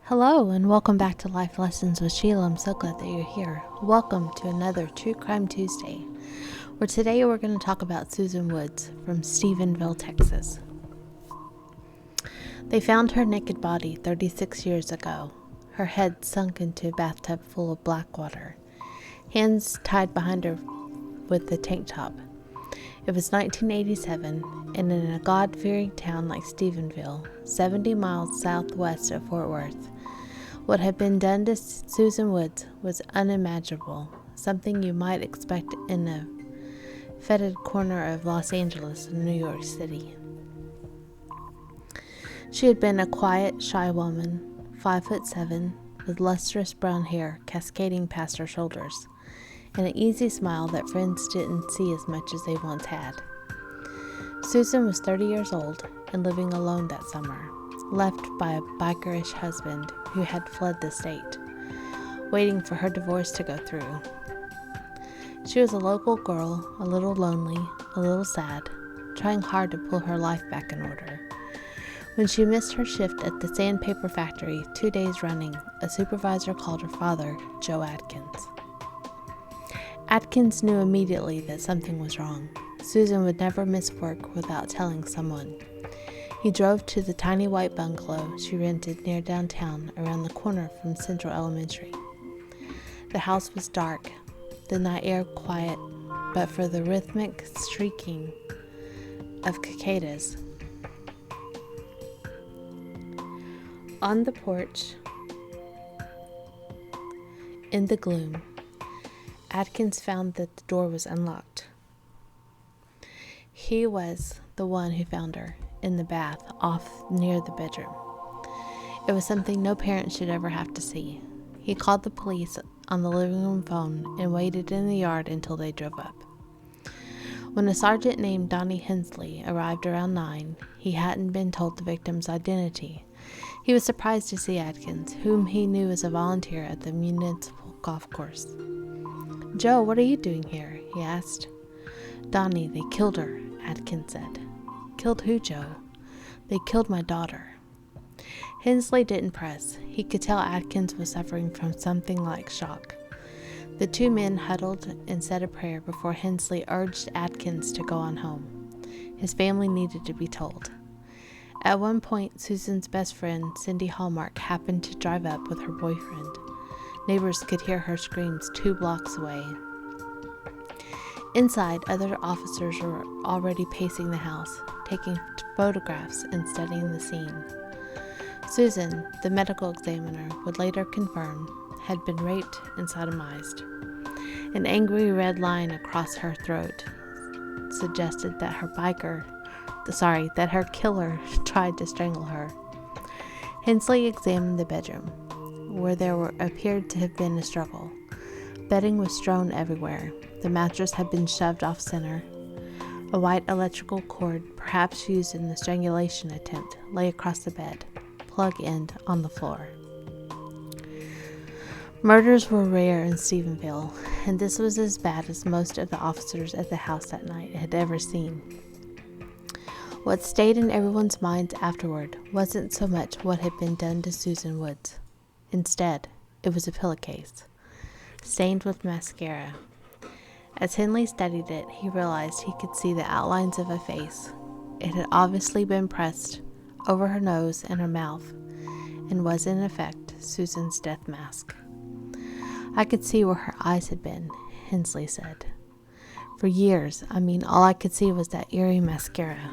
Hello and welcome back to Life Lessons with Sheila. I'm so glad that you're here. Welcome to another True Crime Tuesday, where today we're going to talk about Susan Woods from Stephenville, Texas. They found her naked body 36 years ago, her head sunk into a bathtub full of black water, hands tied behind her with the tank top. It was 1987, and in a God-fearing town like Stephenville, 70 miles southwest of Fort Worth, what had been done to Susan Woods was unimaginable, something you might expect in a fetid corner of Los Angeles and New York City. She had been a quiet, shy woman, 5'7", with lustrous brown hair cascading past her shoulders, and an easy smile that friends didn't see as much as they once had. Susan was 30 years old and living alone that summer, left by a bikerish husband who had fled the state, waiting for her divorce to go through. She was a local girl, a little lonely, a little sad, trying hard to pull her life back in order. When she missed her shift at the sandpaper factory 2 days running, a supervisor called her father, Joe Atkins. Atkins knew immediately that something was wrong. Susan would never miss work without telling someone. He drove to the tiny white bungalow she rented near downtown around the corner from Central Elementary. The house was dark, the night air quiet, but for the rhythmic shrieking of cicadas. On the porch, in the gloom, Atkins found that the door was unlocked. He was the one who found her in the bath off near the bedroom. It was something no parent should ever have to see. He called the police on the living room phone and waited in the yard until they drove up. When a sergeant named Donnie Hensley arrived around 9, he hadn't been told the victim's identity. He was surprised to see Atkins, whom he knew as a volunteer at the municipal golf course. "Joe, what are you doing here?" he asked. "Donnie, they killed her," Atkins said. "Killed who, Joe?" "They killed my daughter." Hensley didn't press. He could tell Atkins was suffering from something like shock. The two men huddled and said a prayer before Hensley urged Atkins to go on home. His family needed to be told. At one point, Susan's best friend, Cindy Hallmark, happened to drive up with her boyfriend. Neighbors could hear her screams 2 blocks away. Inside, other officers were already pacing the house, taking photographs and studying the scene. Susan, the medical examiner, would later confirm, had been raped and sodomized. An angry red line across her throat suggested that her killer tried to strangle her. Hensley examined the bedroom, where there appeared to have been a struggle. Bedding was strewn everywhere. The mattress had been shoved off center. A white electrical cord, perhaps used in the strangulation attempt, lay across the bed, plug-end on the floor. Murders were rare in Stephenville, and this was as bad as most of the officers at the house that night had ever seen. What stayed in everyone's minds afterward wasn't so much what had been done to Susan Woods. Instead, it was a pillowcase, stained with mascara. As Henley studied it, he realized he could see the outlines of a face. It had obviously been pressed over her nose and her mouth, and was in effect Susan's death mask. "I could see where her eyes had been," Hensley said. "For years, all I could see was that eerie mascara."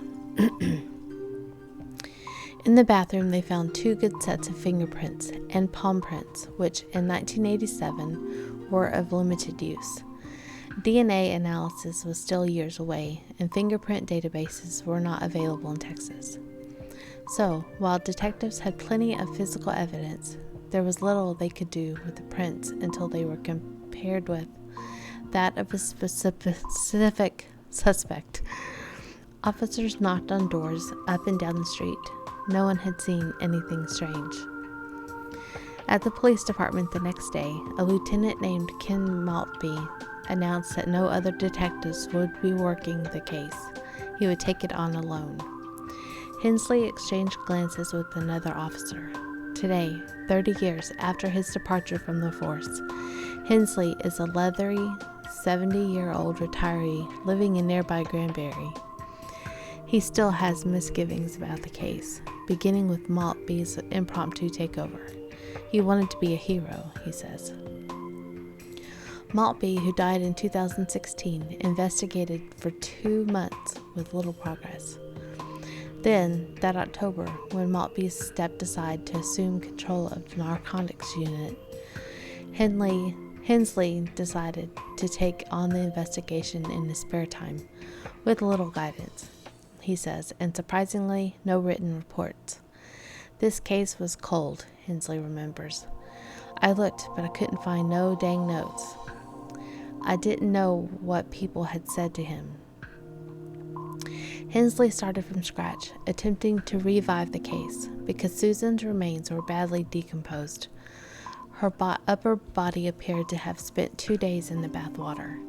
In the bathroom, they found 2 good sets of fingerprints and palm prints, which in 1987 were of limited use. DNA analysis was still years away, and fingerprint databases were not available in Texas. So, while detectives had plenty of physical evidence, there was little they could do with the prints until they were compared with that of a specific suspect. Officers knocked on doors up and down the street. No one had seen anything strange. At the police department the next day, a lieutenant named Ken Maltby announced that no other detectives would be working the case. He would take it on alone. Hensley exchanged glances with another officer. Today, 30 years after his departure from the force, Hensley is a leathery, 70-year-old retiree living in nearby Granbury. He still has misgivings about the case, beginning with Maltby's impromptu takeover. He wanted to be a hero, he says. Maltby, who died in 2016, investigated for 2 months with little progress. Then, that October, when Maltby stepped aside to assume control of the narcotics unit, Hensley decided to take on the investigation in his spare time, with little guidance, he says, and surprisingly, no written reports. This case was cold, Hensley remembers. I looked, but I couldn't find no dang notes. I didn't know what people had said to him. Hensley started from scratch, attempting to revive the case, because Susan's remains were badly decomposed. Her upper body appeared to have spent 2 days in the bathwater.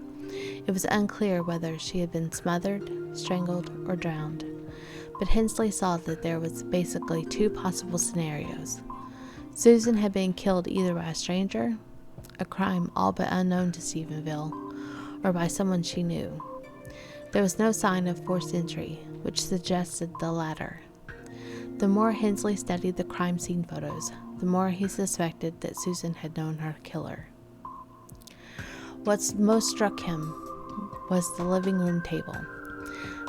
It was unclear whether she had been smothered, strangled, or drowned, but Hensley saw that there was basically 2 possible scenarios. Susan had been killed either by a stranger, a crime all but unknown to Stephenville, or by someone she knew. There was no sign of forced entry, which suggested the latter. The more Hensley studied the crime scene photos, the more he suspected that Susan had known her killer. What most struck him was the living room table.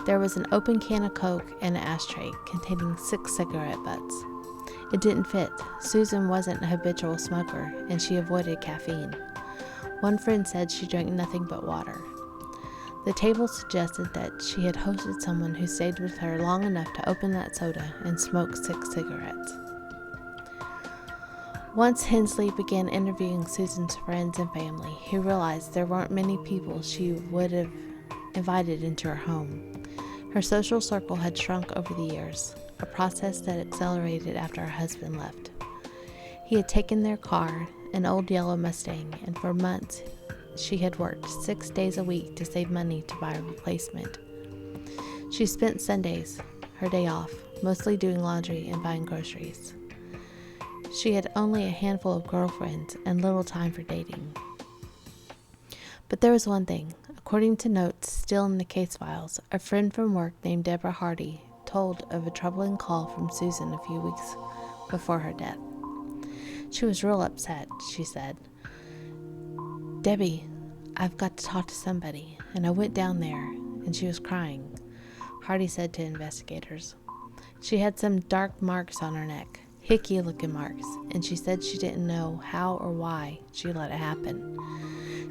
There was an open can of Coke and an ashtray containing 6 cigarette butts. It didn't fit. Susan wasn't a habitual smoker, and she avoided caffeine. One friend said she drank nothing but water. The table suggested that she had hosted someone who stayed with her long enough to open that soda and smoke 6 cigarettes. Once Hensley began interviewing Susan's friends and family, he realized there weren't many people she would have invited into her home. Her social circle had shrunk over the years, a process that accelerated after her husband left. He had taken their car, an old yellow Mustang, and for months she had worked 6 days a week to save money to buy a replacement. She spent Sundays, her day off, mostly doing laundry and buying groceries. She had only a handful of girlfriends and little time for dating. But there was one thing. According to notes still in the case files, a friend from work named Deborah Hardy told of a troubling call from Susan a few weeks before her death. She was real upset, she said. "Debbie, I've got to talk to somebody," and I went down there, and she was crying, Hardy said to investigators. She had some dark marks on her neck, hickey-looking marks, and she said she didn't know how or why she let it happen.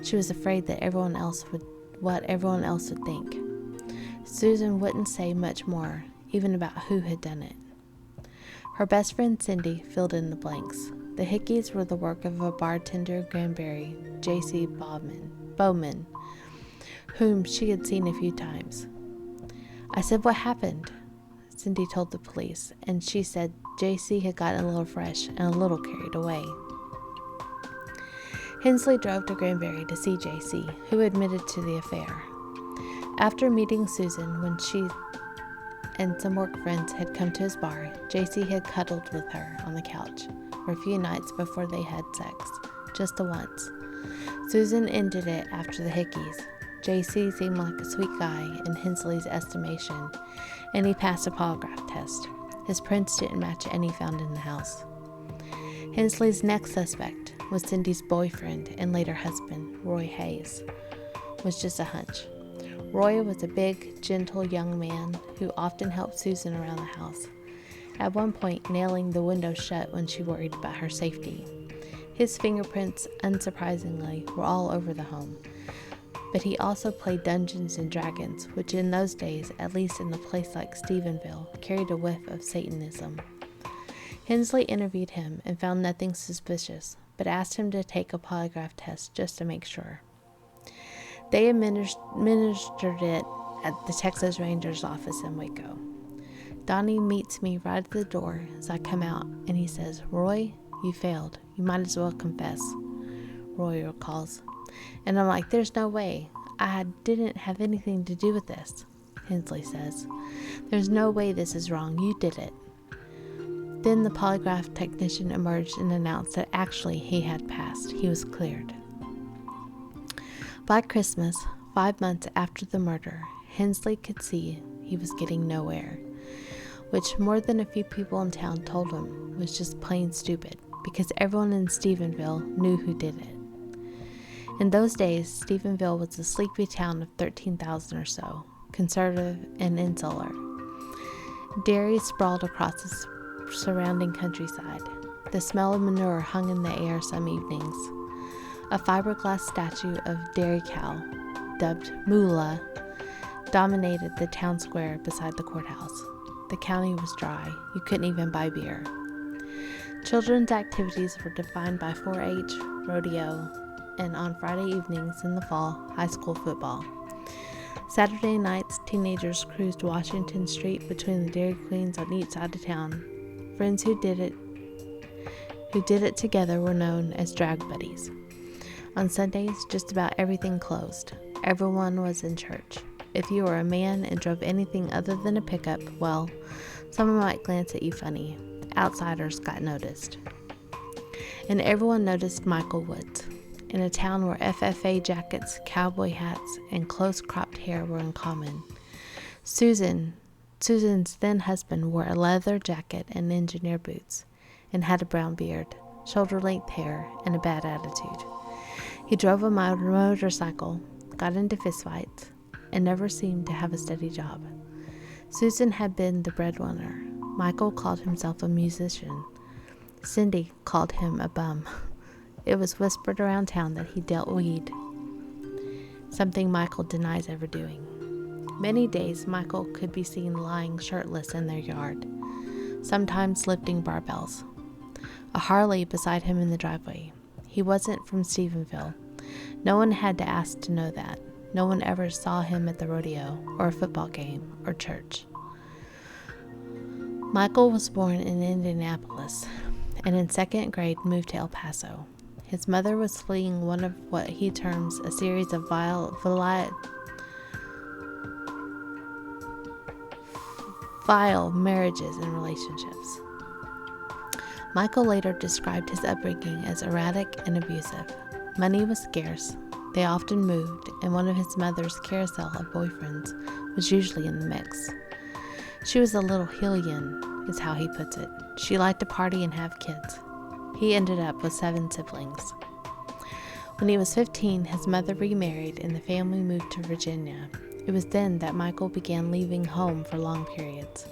She was afraid that what everyone else would think. Susan wouldn't say much more, even about who had done it. Her best friend Cindy filled in the blanks. The hickeys were the work of a bartender in Granbury, J.C. Bowman, whom she had seen a few times. I said, "What happened?" Cindy told the police, and she said J.C. had gotten a little fresh and a little carried away. Hensley drove to Granbury to see J.C., who admitted to the affair. After meeting Susan, when she and some work friends had come to his bar, J.C. had cuddled with her on the couch for a few nights before they had sex, just the once. Susan ended it after the hickeys. J.C. seemed like a sweet guy in Hensley's estimation, and he passed a polygraph test. His prints didn't match any found in the house. Hensley's next suspect was Cindy's boyfriend and later husband, Roy Hayes. Was just a hunch. Roy was a big, gentle young man who often helped Susan around the house, at one point nailing the window shut when she worried about her safety. His fingerprints, unsurprisingly, were all over the home, but he also played Dungeons and Dragons, which in those days, at least in a place like Stephenville, carried a whiff of Satanism. Hensley interviewed him and found nothing suspicious, but asked him to take a polygraph test just to make sure. They administered it at the Texas Rangers office in Waco. Donnie meets me right at the door as I come out, and he says, "Roy, you failed. You might as well confess," Roy recalls. And I'm like, "There's no way. I didn't have anything to do with this," Hensley says. "There's no way this is wrong. You did it." Then the polygraph technician emerged and announced that actually he had passed. He was cleared. By Christmas, 5 months after the murder, Hensley could see he was getting nowhere, which more than a few people in town told him was just plain stupid, because everyone in Stephenville knew who did it. In those days, Stephenville was a sleepy town of 13,000 or so, conservative and insular. Dairies sprawled across the surrounding countryside. The smell of manure hung in the air some evenings. A fiberglass statue of dairy cow, dubbed Moolah, dominated the town square beside the courthouse. The county was dry. You couldn't even buy beer. Children's activities were defined by 4-H, rodeo, and on Friday evenings in the fall, high school football. Saturday nights, teenagers cruised Washington Street between the Dairy Queens on each side of town. Friends who did it together were known as drag buddies. On Sundays, just about everything closed. Everyone was in church. If you were a man and drove anything other than a pickup, well, someone might glance at you funny. Outsiders got noticed. And everyone noticed Michael Woods. In a town where FFA jackets, cowboy hats, and close-cropped hair were uncommon. Susan's then husband wore a leather jacket and engineer boots, and had a brown beard, shoulder-length hair, and a bad attitude. He drove a motorcycle, got into fistfights, and never seemed to have a steady job. Susan had been the breadwinner. Michael called himself a musician. Cindy called him a bum. It was whispered around town that he dealt weed, something Michael denies ever doing. Many days, Michael could be seen lying shirtless in their yard, sometimes lifting barbells. A Harley beside him in the driveway. He wasn't from Stephenville. No one had to ask to know that. No one ever saw him at the rodeo, or a football game, or church. Michael was born in Indianapolis, and in 2nd grade moved to El Paso. His mother was fleeing one of what he terms a series of vile marriages and relationships. Michael later described his upbringing as erratic and abusive. Money was scarce. They often moved, and one of his mother's carousel of boyfriends was usually in the mix. She was a little hellion, is how he puts it. She liked to party and have kids. He ended up with 7 siblings. When he was 15, his mother remarried and the family moved to Virginia. It was then that Michael began leaving home for long periods.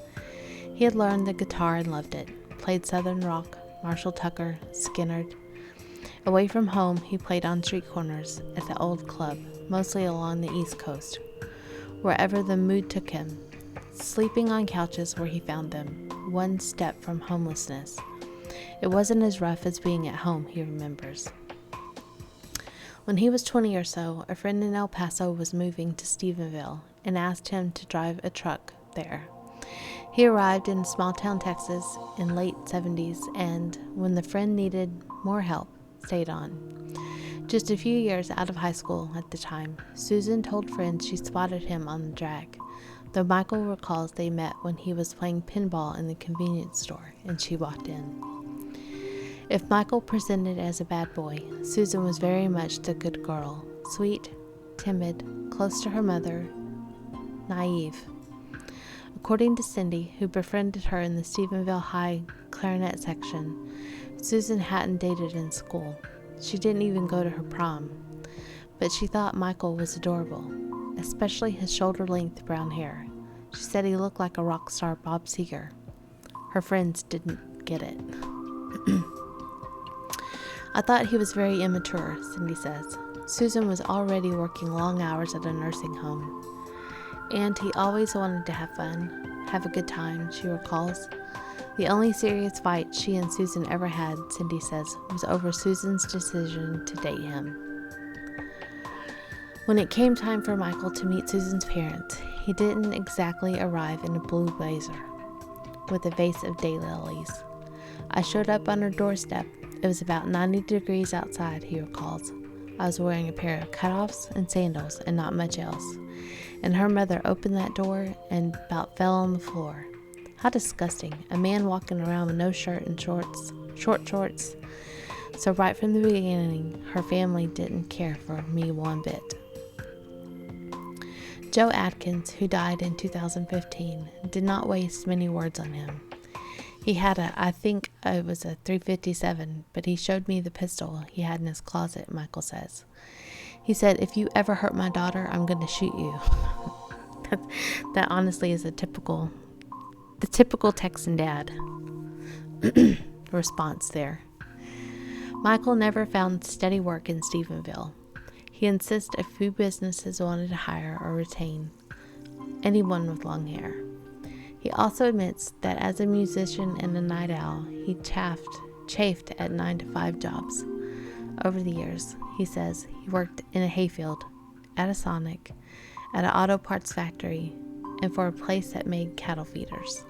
He had learned the guitar and loved it, played Southern rock, Marshall Tucker, Skinner. Away from home, he played on street corners at the old club, mostly along the East Coast, wherever the mood took him, sleeping on couches where he found them, one step from homelessness. It wasn't as rough as being at home, he remembers. When he was 20 or so, a friend in El Paso was moving to Stephenville and asked him to drive a truck there. He arrived in small-town Texas in late 70s and, when the friend needed more help, stayed on. Just a few years out of high school at the time, Susan told friends she spotted him on the drag, though Michael recalls they met when he was playing pinball in the convenience store and she walked in. If Michael presented as a bad boy, Susan was very much the good girl, sweet, timid, close to her mother, naive. According to Cindy, who befriended her in the Stephenville High clarinet section, Susan hadn't dated in school. She didn't even go to her prom. But she thought Michael was adorable, especially his shoulder-length brown hair. She said he looked like a rock star Bob Seger. Her friends didn't get it. I thought he was very immature, Cindy says. Susan was already working long hours at a nursing home. And he always wanted to have fun, have a good time, she recalls. The only serious fight she and Susan ever had, Cindy says, was over Susan's decision to date him. When it came time for Michael to meet Susan's parents, he didn't exactly arrive in a blue blazer with a vase of daylilies. I showed up on her doorstep. It was about 90 degrees outside, he recalls. I was wearing a pair of cutoffs and sandals and not much else. And her mother opened that door and about fell on the floor. How disgusting. A man walking around with no shirt and short shorts. So right from the beginning, her family didn't care for me one bit. Joe Atkins, who died in 2015, did not waste many words on him. He had I think it was a .357, but he showed me the pistol he had in his closet, Michael says. He said, "If you ever hurt my daughter, I'm going to shoot you." That honestly is the typical Texan dad response there. Michael never found steady work in Stephenville. He insists a few businesses wanted to hire or retain anyone with long hair. He also admits that as a musician and a night owl, he chafed at 9-to-5 jobs. Over the years, he says he worked in a hayfield, at a Sonic, at an auto parts factory, and for a place that made cattle feeders.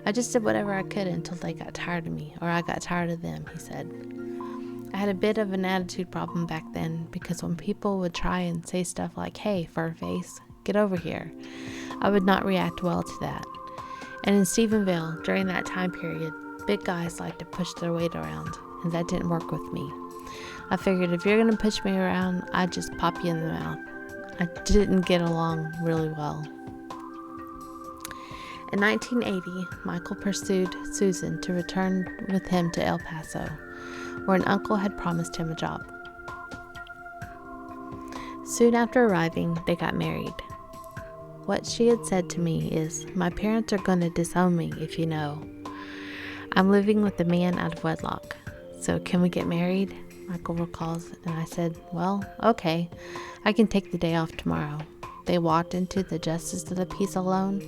"I just did whatever I could until they got tired of me, or I got tired of them," he said. "I had a bit of an attitude problem back then, because when people would try and say stuff like, 'Hey, fur face, get over here,' I would not react well to that. And in Stephenville, during that time period, big guys like to push their weight around, and that didn't work with me. I figured if you're going to push me around, I'd just pop you in the mouth. I didn't get along really well." In 1980, Michael pursued Susan to return with him to El Paso, where an uncle had promised him a job. Soon after arriving, they got married. What she had said to me is, "My parents are going to disown me, if you know. I'm living with a man out of wedlock. So can we get married?" Michael recalls, and I said, "Well, okay, I can take the day off tomorrow." They walked into the Justice of the Peace alone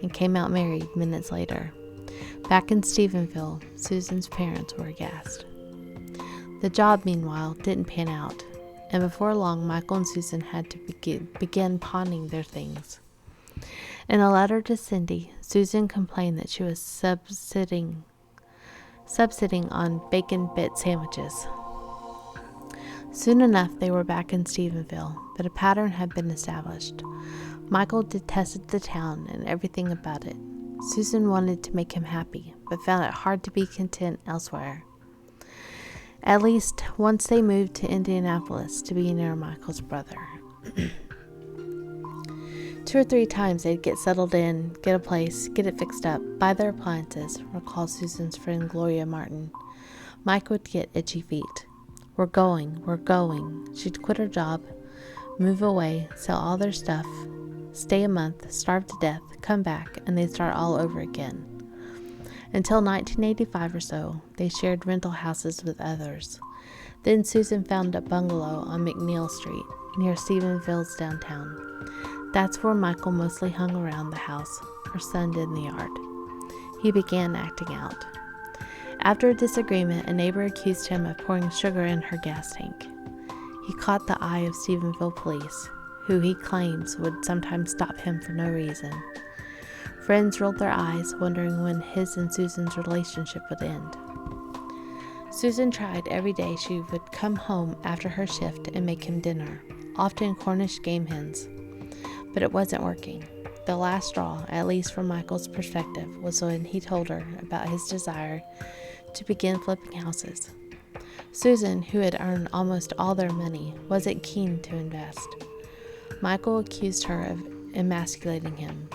and came out married minutes later. Back in Stephenville, Susan's parents were aghast. The job, meanwhile, didn't pan out, and before long, Michael and Susan had to begin pawning their things. In a letter to Cindy, Susan complained that she was subsisting on bacon bit sandwiches. Soon enough, they were back in Stephenville, but a pattern had been established. Michael detested the town and everything about it. Susan wanted to make him happy, but found it hard to be content elsewhere. At least once they moved to Indianapolis to be near Michael's brother. 2 or 3 times they'd get settled in, get a place, get it fixed up, buy their appliances, recalls Susan's friend Gloria Martin. Mike would get itchy feet. We're going. She'd quit her job, move away, sell all their stuff, stay a month, starve to death, come back, and they'd start all over again. Until 1985 or so, they shared rental houses with others. Then Susan found a bungalow on McNeil Street, near Stephenville's downtown. That's where Michael mostly hung around the house, her son did in the yard. He began acting out. After a disagreement, a neighbor accused him of pouring sugar in her gas tank. He caught the eye of Stephenville police, who he claims would sometimes stop him for no reason. Friends rolled their eyes, wondering when his and Susan's relationship would end. Susan tried every day. She would come home after her shift and make him dinner, often Cornish game hens. But it wasn't working. The last straw, at least from Michael's perspective, was when he told her about his desire to begin flipping houses. Susan, who had earned almost all their money, wasn't keen to invest. Michael accused her of emasculating him.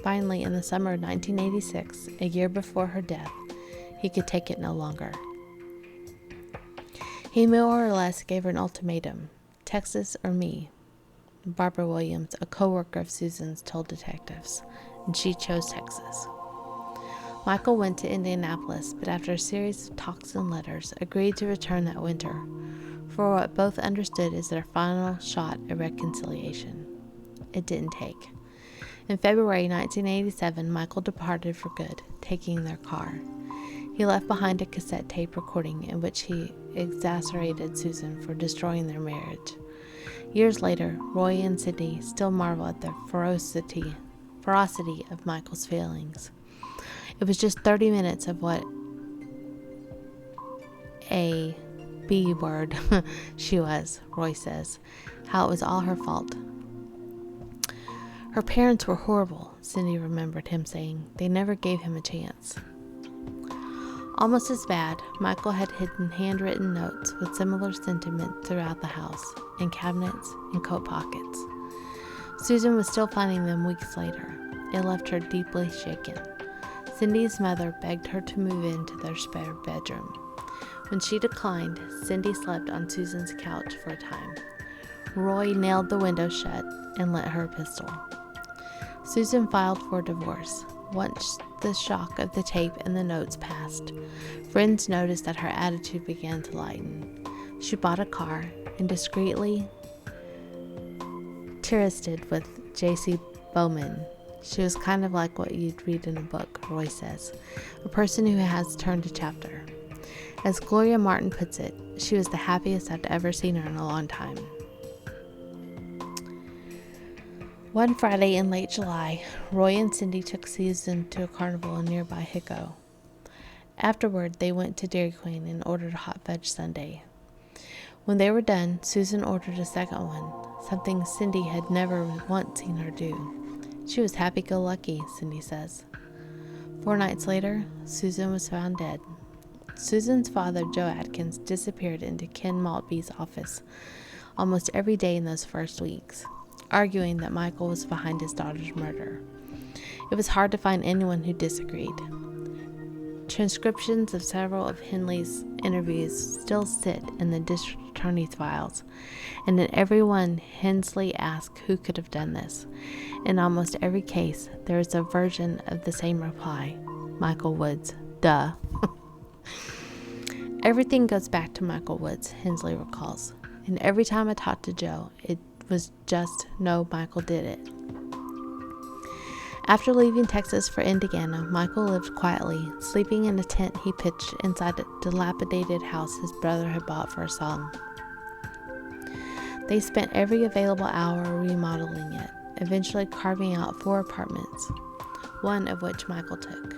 Finally, in the summer of 1986, a year before her death, he could take it no longer. He more or less gave her an ultimatum: Texas or me. Barbara Williams, a co-worker of Susan's, told detectives, and she chose Texas. Michael went to Indianapolis, but after a series of talks and letters, agreed to return that winter for what both understood as their final shot at reconciliation. It didn't take. In February 1987, Michael departed for good, taking their car. He left behind a cassette tape recording in which he exasperated Susan for destroying their marriage. Years later, Roy and Sydney still marvel at the ferocity of Michael's feelings. It was just 30 minutes of what a B word she was, Roy says, how it was all her fault. Her parents were horrible, Cindy remembered him saying. They never gave him a chance. Almost as bad, Michael had hidden handwritten notes with similar sentiment throughout the house, in cabinets and coat pockets. Susan was still finding them weeks later. It left her deeply shaken. Cindy's mother begged her to move into their spare bedroom. When she declined, Cindy slept on Susan's couch for a time. Roy nailed the window shut and lent her a pistol. Susan filed for divorce. Once the shock of the tape and the notes passed, friends noticed that her attitude began to lighten. She bought a car and discreetly trysted with J.C. Bowman. She was kind of like what you'd read in a book, Roy says, a person who has turned a chapter. As Gloria Martin puts it, she was the happiest I'd ever seen her in a long time. One Friday in late July, Roy and Cindy took Susan to a carnival in nearby Hicko. Afterward, they went to Dairy Queen and ordered a hot fudge sundae. When they were done, Susan ordered a second one, something Cindy had never once seen her do. She was happy-go-lucky, Cindy says. 4 nights later, Susan was found dead. Susan's father, Joe Atkins, disappeared into Ken Maltby's office almost every day in those first weeks, arguing that Michael was behind his daughter's murder. It was hard to find anyone who disagreed. Transcriptions of several of Henley's interviews still sit in the district attorney's files, and in every one, Hensley asked who could have done this. In almost every case, there is a version of the same reply: Michael Woods. Duh. Everything goes back to Michael Woods, Hensley recalls. And every time I talked to Joe, it was just, no, Michael did it. After leaving Texas for Indiana, Michael lived quietly, sleeping in a tent he pitched inside a dilapidated house his brother had bought for a song. They spent every available hour remodeling it, eventually carving out 4 apartments, one of which Michael took.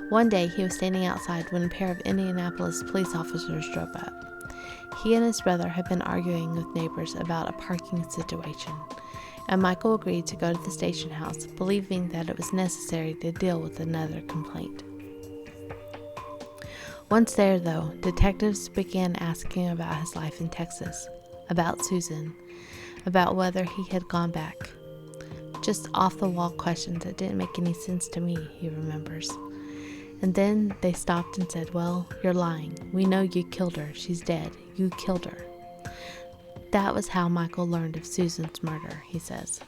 One day, he was standing outside when a pair of Indianapolis police officers drove up. He and his brother had been arguing with neighbors about a parking situation, and Michael agreed to go to the station house, believing that it was necessary to deal with another complaint. Once there, though, detectives began asking about his life in Texas, about Susan, about whether he had gone back. Just off-the-wall questions that didn't make any sense to me, he remembers. And then they stopped and said, "Well, you're lying. We know you killed her. She's dead. You killed her." That was how Michael learned of Susan's murder, he says.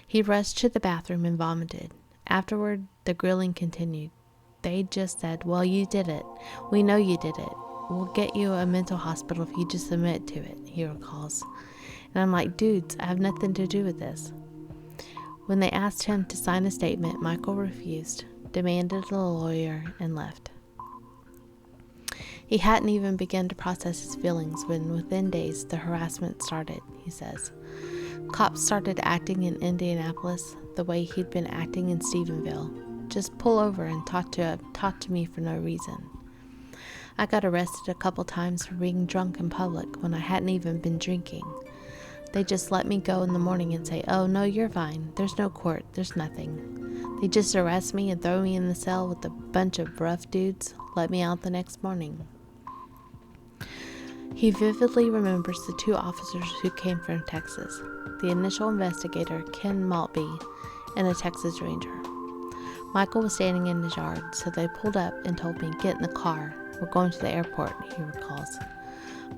He rushed to the bathroom and vomited. Afterward, the grilling continued. They just said, "Well, you did it. We know you did it. We'll get you a mental hospital if you just admit to it," he recalls. And I'm like, dudes, I have nothing to do with this. When they asked him to sign a statement, Michael refused, demanded a lawyer, and left. He hadn't even begun to process his feelings when within days the harassment started, he says. Cops started acting in Indianapolis the way he'd been acting in Stephenville. Just pull over and talk to me for no reason. I got arrested a couple times for being drunk in public when I hadn't even been drinking. They just let me go in the morning and say, "Oh, no, you're fine. There's no court. There's nothing." They just arrest me and throw me in the cell with a bunch of rough dudes, let me out the next morning. He vividly remembers the 2 officers who came from Texas, the initial investigator, Ken Maltby, and a Texas Ranger. Michael was standing in his yard, so they pulled up and told me, "Get in the car. We're going to the airport," he recalls.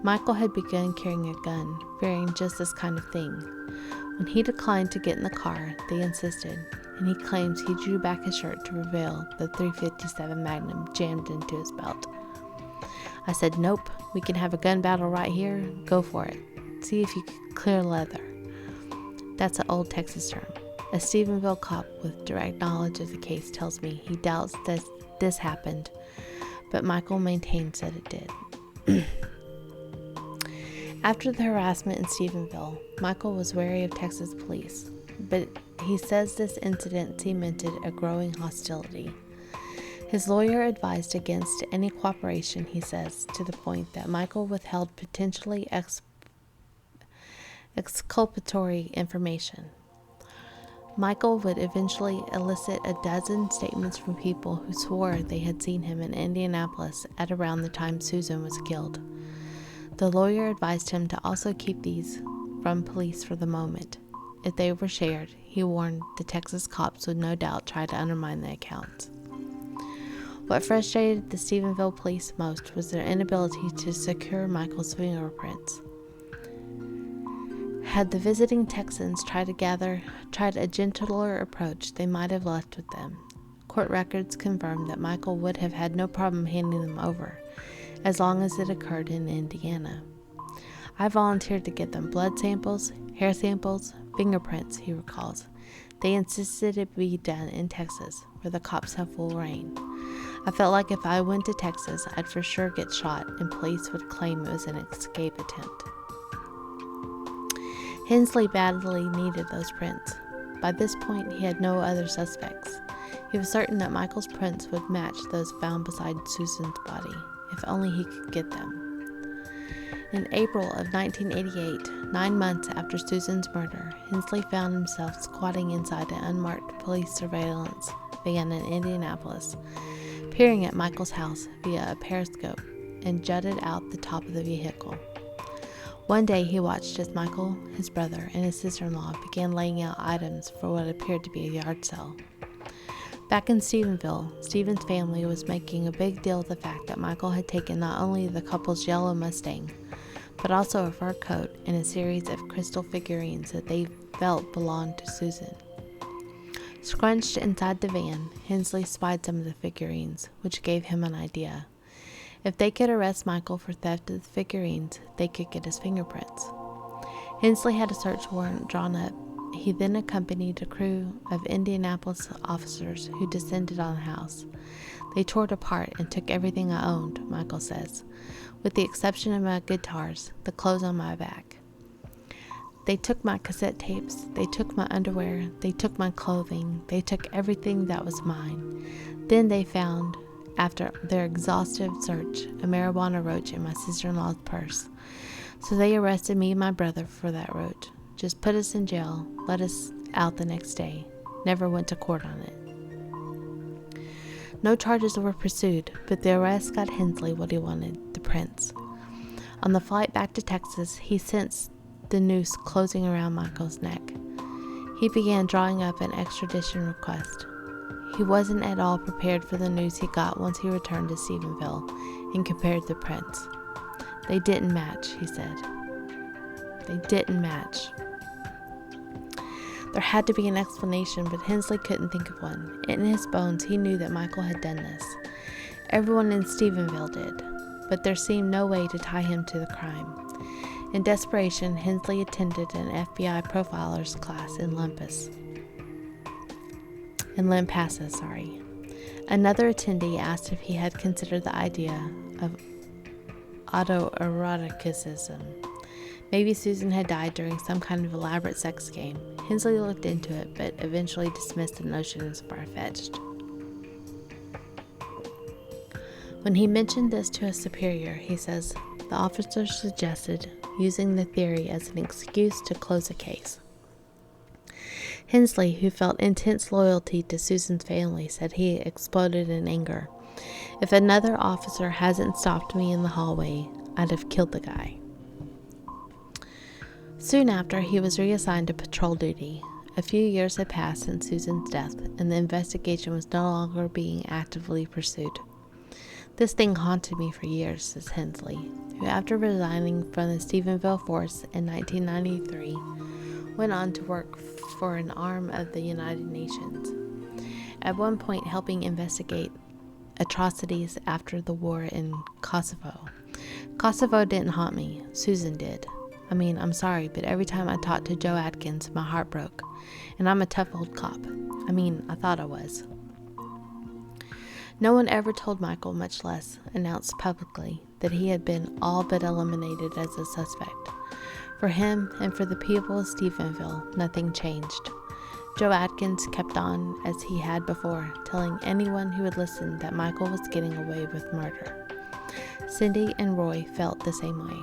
Michael had begun carrying a gun, fearing just this kind of thing. When he declined to get in the car, they insisted, and he claims he drew back his shirt to reveal the .357 Magnum jammed into his belt. I said, "Nope, we can have a gun battle right here. Go for it. See if you can clear leather." That's an old Texas term. A Stephenville cop with direct knowledge of the case tells me he doubts that this happened, but Michael maintains that it did. After the harassment in Stephenville, Michael was wary of Texas police, but he says this incident cemented a growing hostility. His lawyer advised against any cooperation, he says, to the point that Michael withheld potentially exculpatory information. Michael would eventually elicit a dozen statements from people who swore they had seen him in Indianapolis at around the time Susan was killed. The lawyer advised him to also keep these from police for the moment. If they were shared, he warned the Texas cops would no doubt try to undermine the accounts. What frustrated the Stephenville police most was their inability to secure Michael's fingerprints. Had the visiting Texans tried a gentler approach, they might have left with them. Court records confirmed that Michael would have had no problem handing them over, as long as it occurred in Indiana. I volunteered to get them blood samples, hair samples, fingerprints, he recalls. They insisted it be done in Texas, where the cops have full reign. I felt like if I went to Texas, I'd for sure get shot and police would claim it was an escape attempt. Hensley badly needed those prints. By this point, he had no other suspects. He was certain that Michael's prints would match those found beside Susan's body, if only he could get them. In April of 1988, 9 months after Susan's murder, Hensley found himself squatting inside an unmarked police surveillance van in Indianapolis, peering at Michael's house via a periscope and jutted out the top of the vehicle. One day he watched as Michael, his brother, and his sister-in-law began laying out items for what appeared to be a yard sale. Back in Stephenville, Stephen's family was making a big deal of the fact that Michael had taken not only the couple's yellow Mustang, but also a fur coat and a series of crystal figurines that they felt belonged to Susan. Scrunched inside the van, Hensley spied some of the figurines, which gave him an idea. If they could arrest Michael for theft of the figurines, they could get his fingerprints. Hensley had a search warrant drawn up. He then accompanied a crew of Indianapolis officers who descended on the house. They tore it apart and took everything I owned, Michael says, with the exception of my guitars, the clothes on my back. They took my cassette tapes, they took my underwear, they took my clothing, they took everything that was mine. Then they found, after their exhaustive search, a marijuana roach in my sister-in-law's purse. So they arrested me and my brother for that roach. Just put us in jail, let us out the next day. Never went to court on it. No charges were pursued, but the arrest got Hensley what he wanted, the prints. On the flight back to Texas, he sensed the noose closing around Michael's neck. He began drawing up an extradition request. He wasn't at all prepared for the news he got once he returned to Stephenville and compared the prints. They didn't match, he said. They didn't match. There had to be an explanation, but Hensley couldn't think of one. In his bones, he knew that Michael had done this. Everyone in Stephenville did, but there seemed no way to tie him to the crime. In desperation, Hensley attended an FBI profiler's class in Lampasas. Another attendee asked if he had considered the idea of autoeroticism. Maybe Susan had died during some kind of elaborate sex game. Hensley looked into it, but eventually dismissed the notion as far-fetched. When he mentioned this to a superior, he says, the officer suggested using the theory as an excuse to close a case. Hensley, who felt intense loyalty to Susan's family, said he exploded in anger. If another officer hasn't stopped me in the hallway, I'd have killed the guy. Soon after, he was reassigned to patrol duty. A few years had passed since Susan's death, and the investigation was no longer being actively pursued. This thing haunted me for years, says Hensley, who after resigning from the Stephenville force in 1993, went on to work for an arm of the United Nations, at one point helping investigate atrocities after the war in Kosovo. Kosovo didn't haunt me, Susan did. I'm sorry, but every time I talked to Joe Atkins, my heart broke. And I'm a tough old cop. I thought I was. No one ever told Michael, much less announced publicly, that he had been all but eliminated as a suspect. For him and for the people of Stephenville, nothing changed. Joe Atkins kept on as he had before, telling anyone who would listen that Michael was getting away with murder. Cindy and Roy felt the same way.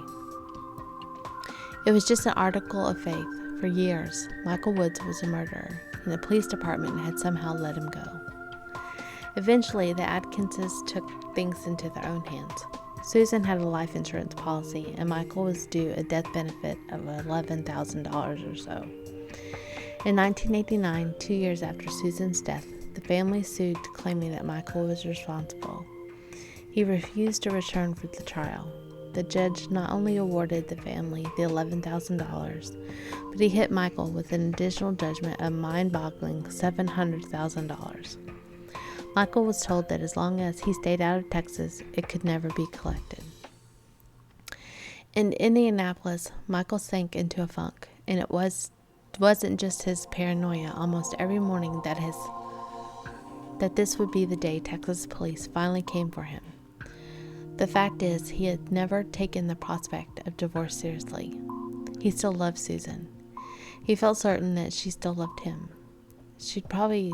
It was just an article of faith. For years, Michael Woods was a murderer. and the police department had somehow let him go. Eventually, the Atkinses took things into their own hands. Susan had a life insurance policy, and Michael was due a death benefit of $11,000 or so. In 1989, 2 years after Susan's death, the family sued, claiming that Michael was responsible. He refused to return for the trial. The judge not only awarded the family the $11,000, but he hit Michael with an additional judgment of mind-boggling $700,000. Michael was told that as long as he stayed out of Texas, it could never be collected. In Indianapolis, Michael sank into a funk, and it wasn't just his paranoia almost every morning that this would be the day Texas police finally came for him. The fact is, he had never taken the prospect of divorce seriously. He still loved Susan. He felt certain that she still loved him. She'd probably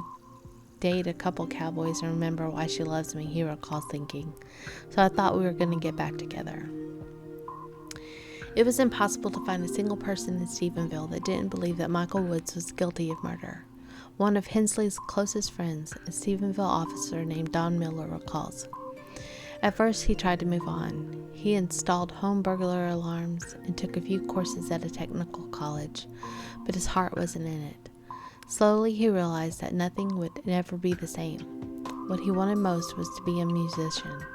date a couple cowboys and remember why she loves me, he recalls thinking. So I thought we were going to get back together. It was impossible to find a single person in Stephenville that didn't believe that Michael Woods was guilty of murder. One of Hensley's closest friends, a Stephenville officer named Don Miller, recalls. At first, he tried to move on. He installed home burglar alarms and took a few courses at a technical college, but his heart wasn't in it. Slowly, he realized that nothing would ever be the same. What he wanted most was to be a musician,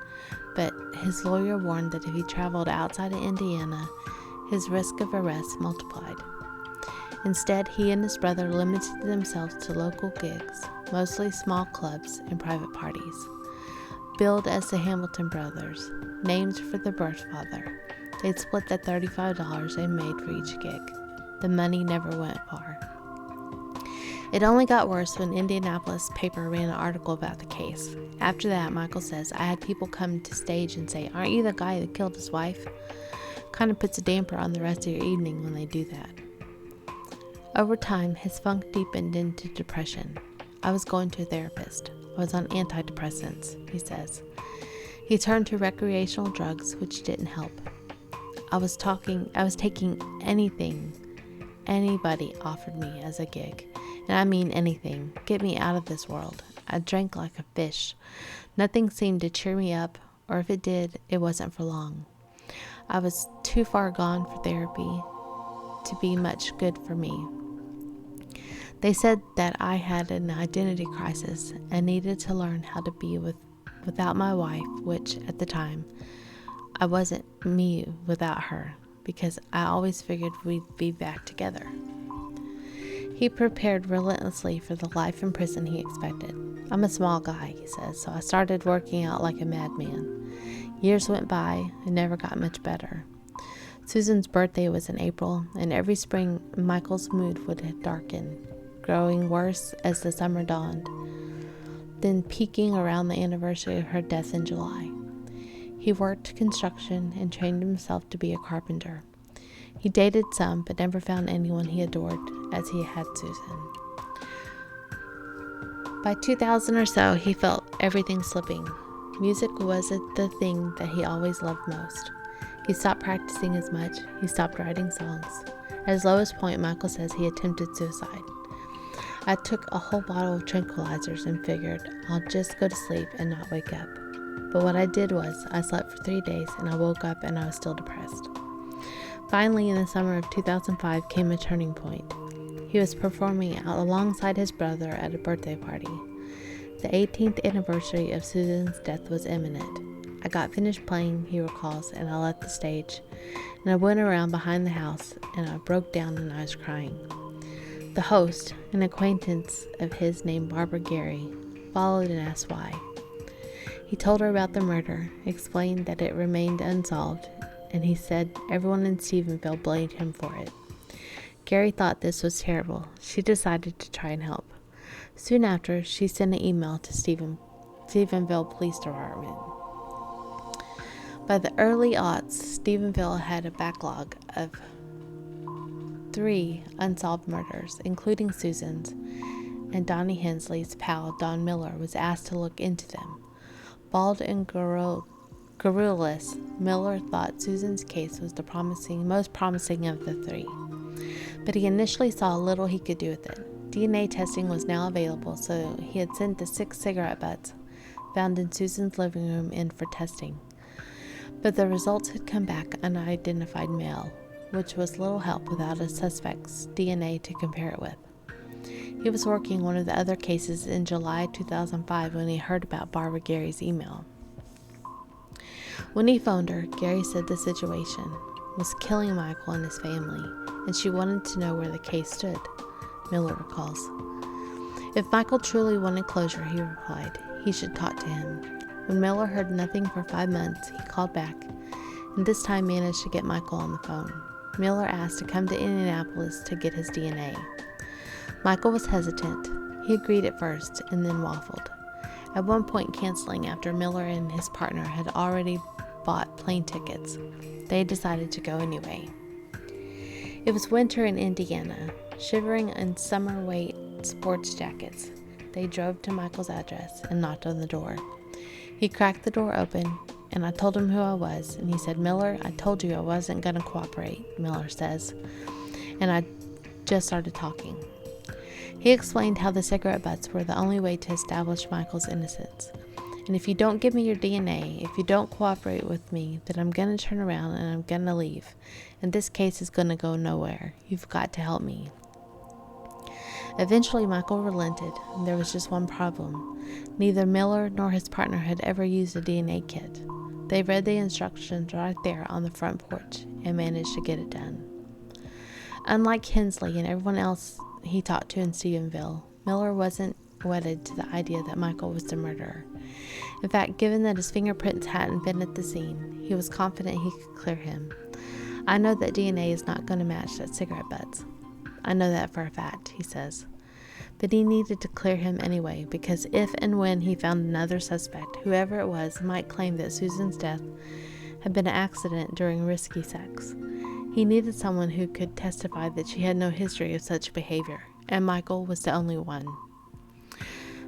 but his lawyer warned that if he traveled outside of Indiana, his risk of arrest multiplied. Instead, he and his brother limited themselves to local gigs, mostly small clubs and private parties. Billed as the Hamilton brothers, named for their birth father, they'd split the $35 they made for each gig. The money never went far. It only got worse when Indianapolis paper ran an article about the case. After that, Michael says, I had people come to stage and say, aren't you the guy that killed his wife? Kind of puts a damper on the rest of your evening when they do that. Over time, his funk deepened into depression. I was going to a therapist. I was on antidepressants, he says. He turned to recreational drugs, which didn't help. I was taking anything anybody offered me as a gig. And I mean anything. Get me out of this world. I drank like a fish. Nothing seemed to cheer me up, or if it did, it wasn't for long. I was too far gone for therapy to be much good for me. They said that I had an identity crisis and needed to learn how to be without my wife, which at the time, I wasn't me without her, because I always figured we'd be back together. He prepared relentlessly for the life in prison he expected. I'm a small guy, he says, so I started working out like a madman. Years went by and never got much better. Susan's birthday was in April, and every spring Michael's mood would darken, growing worse as the summer dawned, then peaking around the anniversary of her death in July. He worked construction and trained himself to be a carpenter. He dated some, but never found anyone he adored as he had Susan. By 2000 or so, he felt everything slipping. Music wasn't the thing that he always loved most. He stopped practicing as much. He stopped writing songs. At his lowest point, Michael says he attempted suicide. I took a whole bottle of tranquilizers and figured I'll just go to sleep and not wake up. But what I did was I slept for 3 days and I woke up and I was still depressed. Finally, in the summer of 2005 came a turning point. He was performing out alongside his brother at a birthday party. The 18th anniversary of Susan's death was imminent. I got finished playing, he recalls, and I left the stage. And I went around behind the house and I broke down and I was crying. The host, an acquaintance of his named Barbara Gary, followed and asked why. He told her about the murder, explained that it remained unsolved, and he said everyone in Stephenville blamed him for it. Gary thought this was terrible. She decided to try and help. Soon after, she sent an email to Stephenville Police Department. By the early aughts, Stephenville had a backlog of 3 unsolved murders, including Susan's, and Donnie Hensley's pal Don Miller was asked to look into them. Bald and garrulous, Miller thought Susan's case was the most promising of the 3, but he initially saw little he could do with it. DNA testing was now available, so he had sent the 6 cigarette butts found in Susan's living room in for testing. But the results had come back unidentified male, which was little help without a suspect's DNA to compare it with. He was working one of the other cases in July 2005 when he heard about Barbara Gary's email. When he phoned her, Gary said the situation was killing Michael and his family, and she wanted to know where the case stood, Miller recalls. If Michael truly wanted closure, he replied, he should talk to him. When Miller heard nothing for 5 months, he called back, and this time managed to get Michael on the phone. Miller asked to come to Indianapolis to get his DNA. Michael was hesitant. He agreed at first, and then waffled, at one point canceling after Miller and his partner had already bought plane tickets. They decided to go anyway. It was winter in Indiana. Shivering in summer weight sports jackets, they drove to Michael's address and knocked on the door. He cracked the door open, and I told him who I was, and he said, "Miller, I told you I wasn't going to cooperate," Miller says, and I just started talking. He explained how the cigarette butts were the only way to establish Michael's innocence. And if you don't give me your DNA, if you don't cooperate with me, then I'm going to turn around and I'm going to leave. And this case is going to go nowhere. You've got to help me. Eventually, Michael relented, and there was just one problem. Neither Miller nor his partner had ever used a DNA kit. They read the instructions right there on the front porch and managed to get it done. Unlike Hensley and everyone else he talked to in Stephenville, Miller wasn't wedded to the idea that Michael was the murderer. In fact, given that his fingerprints hadn't been at the scene, he was confident he could clear him. "I know that DNA is not going to match that cigarette butts. I know that for a fact," he says. But he needed to clear him anyway, because if and when he found another suspect, whoever it was might claim that Susan's death had been an accident during risky sex. He needed someone who could testify that she had no history of such behavior, and Michael was the only one.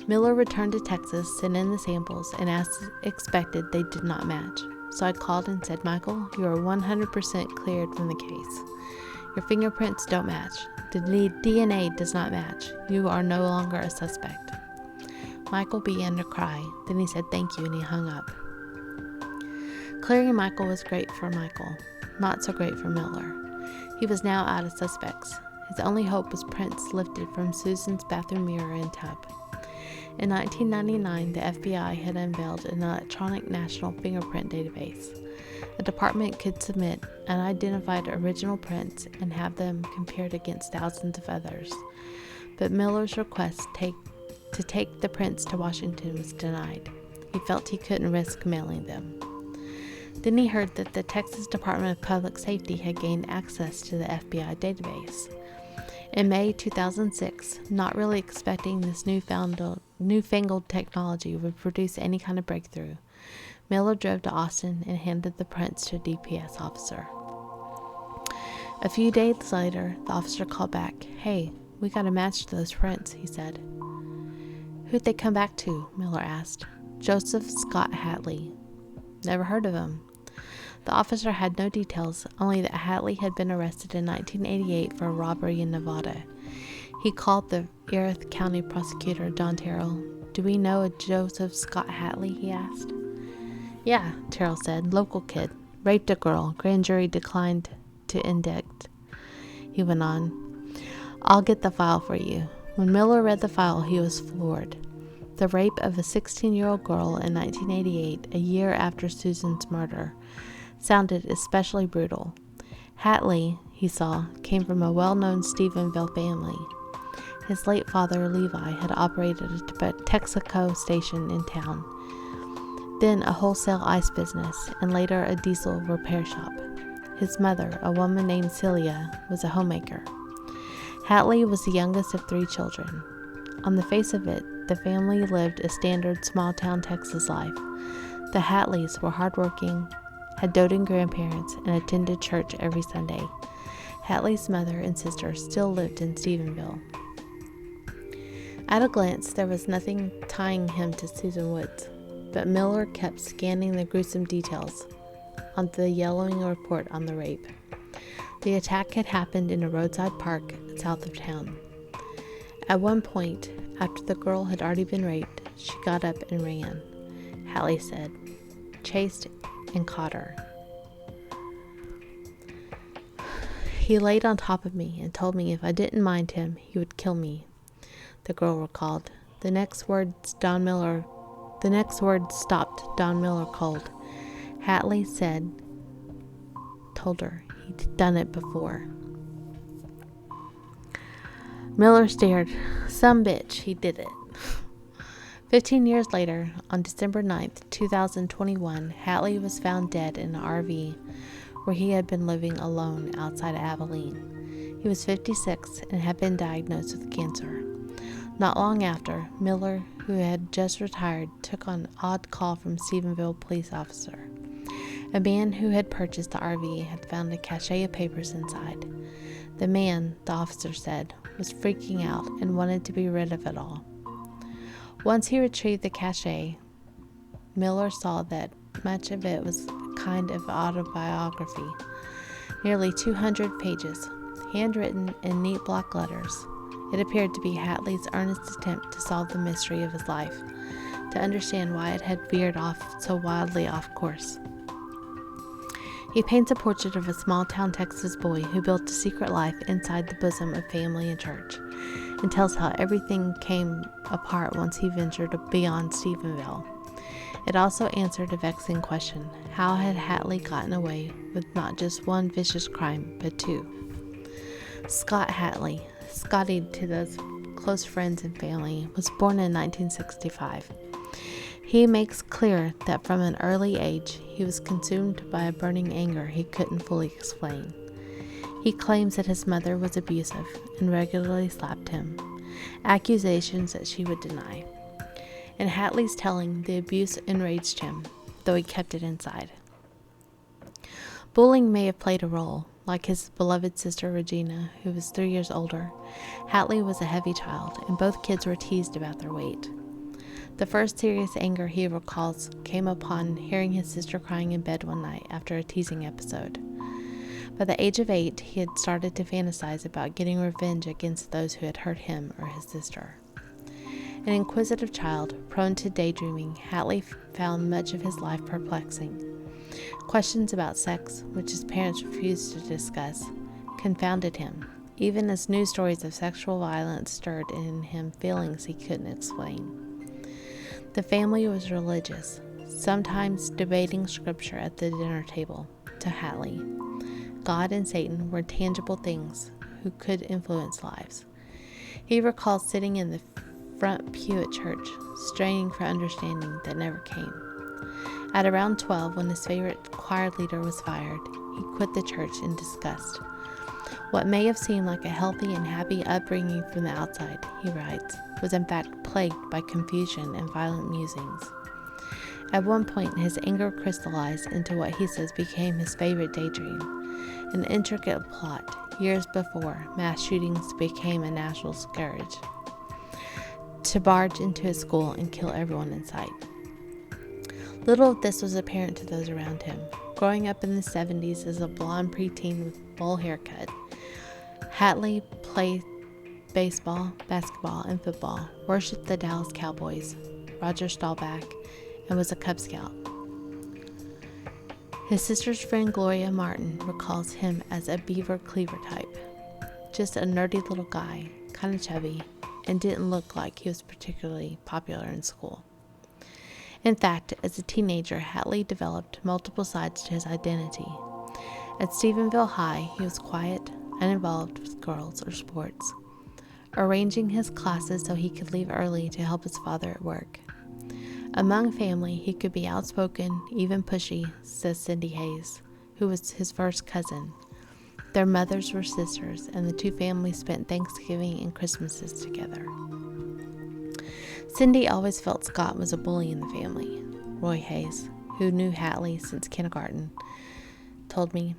Miller returned to Texas, sent in the samples, and as expected, they did not match. So I called and said, "Michael, you are 100% cleared from the case. Your fingerprints don't match. The DNA does not match. You are no longer a suspect." Michael began to cry. Then he said thank you, and he hung up. Clearing Michael was great for Michael, not so great for Miller. He was now out of suspects. His only hope was prints lifted from Susan's bathroom mirror and tub. In 1999, the FBI had unveiled an electronic national fingerprint database. The department could submit unidentified original prints and have them compared against thousands of others. But Miller's request to take the prints to Washington was denied. He felt he couldn't risk mailing them. Then he heard that the Texas Department of Public Safety had gained access to the FBI database. In May 2006, not really expecting this newfangled technology would produce any kind of breakthrough, Miller drove to Austin and handed the prints to a DPS officer. A few days later, the officer called back. "Hey, we got to match those prints," he said. "Who'd they come back to?" Miller asked. "Joseph Scott Hatley." "Never heard of him." The officer had no details, only that Hatley had been arrested in 1988 for a robbery in Nevada. He called the Erith County prosecutor, Don Terrell. "Do we know a Joseph Scott Hatley?" he asked. "Yeah," Terrell said. "Local kid. Raped a girl. Grand jury declined to indict." He went on. "I'll get the file for you." When Miller read the file, he was floored. The rape of a 16-year-old girl in 1988, a year after Susan's murder, sounded especially brutal. Hatley, he saw, came from a well-known Stephenville family. His late father, Levi, had operated a Texaco station in town, then a wholesale ice business, and later a diesel repair shop. His mother, a woman named Sheila, was a homemaker. Hatley was the youngest of 3 children. On the face of it, the family lived a standard small-town Texas life. The Hatleys were hardworking, had doting grandparents, and attended church every Sunday. Hatley's mother and sister still lived in Stephenville. At a glance, there was nothing tying him to Susan Woods, but Miller kept scanning the gruesome details on the yellowing report on the rape. The attack had happened in a roadside park south of town. At one point, after the girl had already been raped, she got up and ran, Hatley said, chased and caught her. He laid on top of me and told me if I didn't mind him, he would kill me, the girl recalled. The next words stopped Don Miller cold. Hatley told her he'd done it before. Miller stared. Some bitch, he did it. 15 years later, on December 9th, 2021, Hatley was found dead in an RV where he had been living alone outside of Abilene. He was 56 and had been diagnosed with cancer. Not long after, Miller, who had just retired, took an odd call from Stephenville police officer. A man who had purchased the RV had found a cache of papers inside. The man, the officer said, was freaking out and wanted to be rid of it all. Once he retrieved the cache, Miller saw that much of it was a kind of autobiography. Nearly 200 pages, handwritten in neat block letters. It appeared to be Hatley's earnest attempt to solve the mystery of his life, to understand why it had veered off so wildly off course. He paints a portrait of a small-town Texas boy who built a secret life inside the bosom of family and church, and tells how everything came apart once he ventured beyond Stephenville. It also answered a vexing question: how had Hatley gotten away with not just one vicious crime, but two? Scott Hatley, Scotty to those close friends and family, was born in 1965. He makes clear that from an early age, he was consumed by a burning anger he couldn't fully explain. He claims that his mother was abusive and regularly slapped him, accusations that she would deny. In Hatley's telling, the abuse enraged him, though he kept it inside. Bullying may have played a role. Like his beloved sister Regina, who was 3 years older, Hatley was a heavy child, and both kids were teased about their weight. The first serious anger he recalls came upon hearing his sister crying in bed one night after a teasing episode. By the age of 8, he had started to fantasize about getting revenge against those who had hurt him or his sister. An inquisitive child, prone to daydreaming, Hatley found much of his life perplexing. Questions about sex, which his parents refused to discuss, confounded him, even as news stories of sexual violence stirred in him feelings he couldn't explain. The family was religious, sometimes debating scripture at the dinner table. To Hatley, God and Satan were tangible things who could influence lives. He recalls sitting in the front pew at church, straining for understanding that never came. At around 12, when his favorite choir leader was fired, he quit the church in disgust. What may have seemed like a healthy and happy upbringing from the outside, he writes, was in fact plagued by confusion and violent musings. At one point, his anger crystallized into what he says became his favorite daydream, an intricate plot years before mass shootings became a national scourge, to barge into his school and kill everyone in sight. Little of this was apparent to those around him. Growing up in the 70s as a blonde preteen with bowl haircut, Hatley played baseball, basketball, and football, worshipped the Dallas Cowboys, Roger Staubach, and was a Cub Scout. His sister's friend Gloria Martin recalls him as a beaver cleaver type, just a nerdy little guy, kind of chubby, and didn't look like he was particularly popular in school. In fact, as a teenager, Hatley developed multiple sides to his identity. At Stephenville High, he was quiet, uninvolved with girls or sports, arranging his classes so he could leave early to help his father at work. Among family, he could be outspoken, even pushy, says Cindy Hayes, who was his first cousin. Their mothers were sisters, and the two families spent Thanksgiving and Christmases together. Cindy always felt Scott was a bully in the family. Roy Hayes, who knew Hatley since kindergarten, told me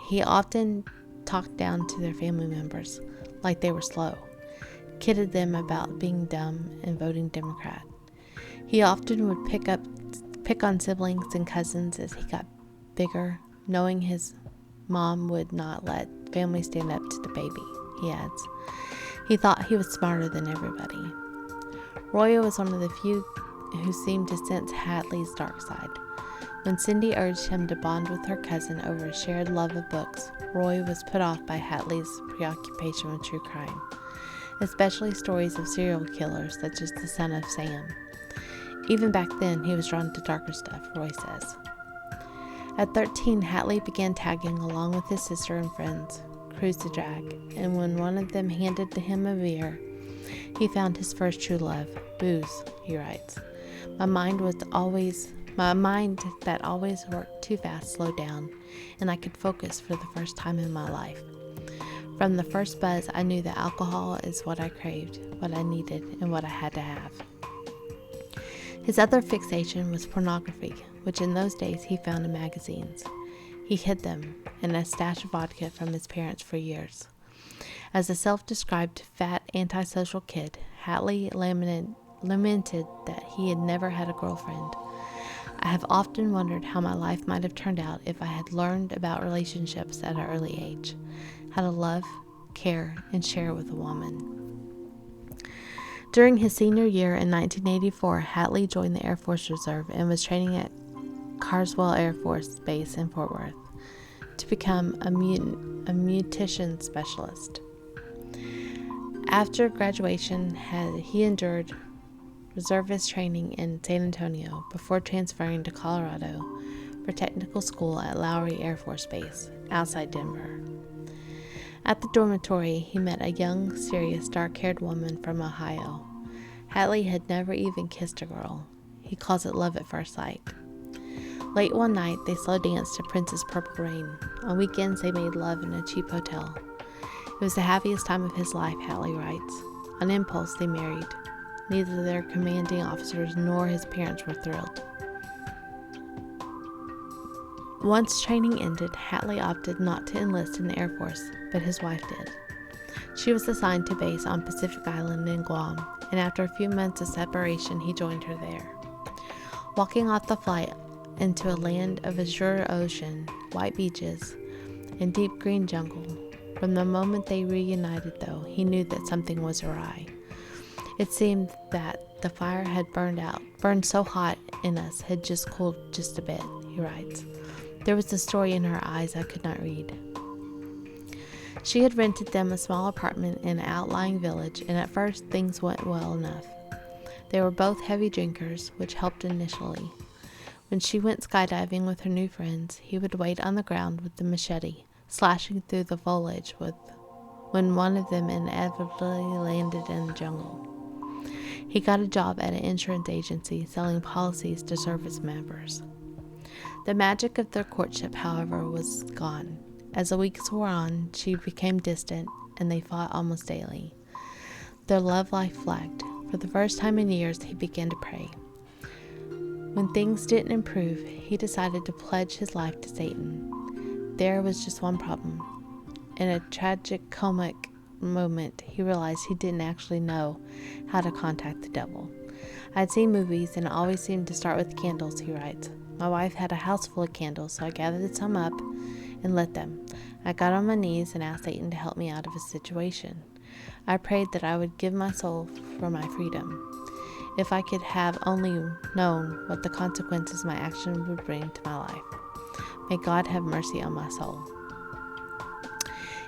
he often talked down to their family members like they were slow, kidded them about being dumb and voting Democrat. He often would pick on siblings and cousins as he got bigger, knowing his mom would not let family stand up to the baby, he adds. He thought he was smarter than everybody. Roy was one of the few who seemed to sense Hadley's dark side. When Cindy urged him to bond with her cousin over a shared love of books, Roy was put off by Hadley's preoccupation with true crime, especially stories of serial killers such as the son of Sam. Even back then, he was drawn to darker stuff, Roy says. At 13, Hadley began tagging along with his sister and friends, Cruise to Drag, and when one of them handed to him a beer, he found his first true love, booze, he writes. My mind that always worked too fast slowed down, and I could focus for the first time in my life. From the first buzz, I knew that alcohol is what I craved, what I needed, and what I had to have. His other fixation was pornography, which in those days he found in magazines. He hid them and a stash of vodka from his parents for years. As a self-described fat, antisocial kid, Hadley lamented that he had never had a girlfriend. I have often wondered how my life might have turned out if I had learned about relationships at an early age, how to love, care, and share with a woman. During his senior year in 1984, Hadley joined the Air Force Reserve and was training at Carswell Air Force Base in Fort Worth to become a mutation specialist. After graduation, he endured reservist training in San Antonio before transferring to Colorado for technical school at Lowry Air Force Base, outside Denver. At the dormitory, he met a young, serious, dark-haired woman from Ohio. Hadley had never even kissed a girl. He calls it love at first sight. Late one night, they slow danced to Prince's Purple Rain. On weekends, they made love in a cheap hotel. It was the happiest time of his life, Hadley writes. On impulse, they married. Neither their commanding officers nor his parents were thrilled. Once training ended, Hadley opted not to enlist in the Air Force, but his wife did. She was assigned to base on Pacific Island in Guam, and after a few months of separation, he joined her there. Walking off the flight into a land of azure ocean, white beaches, and deep green jungle, from the moment they reunited, though, he knew that something was awry. It seemed that the fire had burned so hot in us, had just cooled just a bit, he writes. There was a story in her eyes I could not read. She had rented them a small apartment in an outlying village, and at first things went well enough. They were both heavy drinkers, which helped initially. When she went skydiving with her new friends, he would wait on the ground with the machete, slashing through the foliage when one of them inevitably landed in the jungle. He got a job at an insurance agency selling policies to service members. The magic of their courtship, however, was gone. As the weeks wore on, she became distant, and they fought almost daily. Their love life flagged. For the first time in years, he began to pray. When things didn't improve, he decided to pledge his life to Satan. There was just one problem. In a tragic, comic moment, he realized he didn't actually know how to contact the devil. I'd seen movies, and it always seemed to start with candles, he writes. My wife had a house full of candles, so I gathered some up and lit them. I got on my knees and asked Satan to help me out of a situation. I prayed that I would give my soul for my freedom. If I could have only known what the consequences my action would bring to my life. May God have mercy on my soul.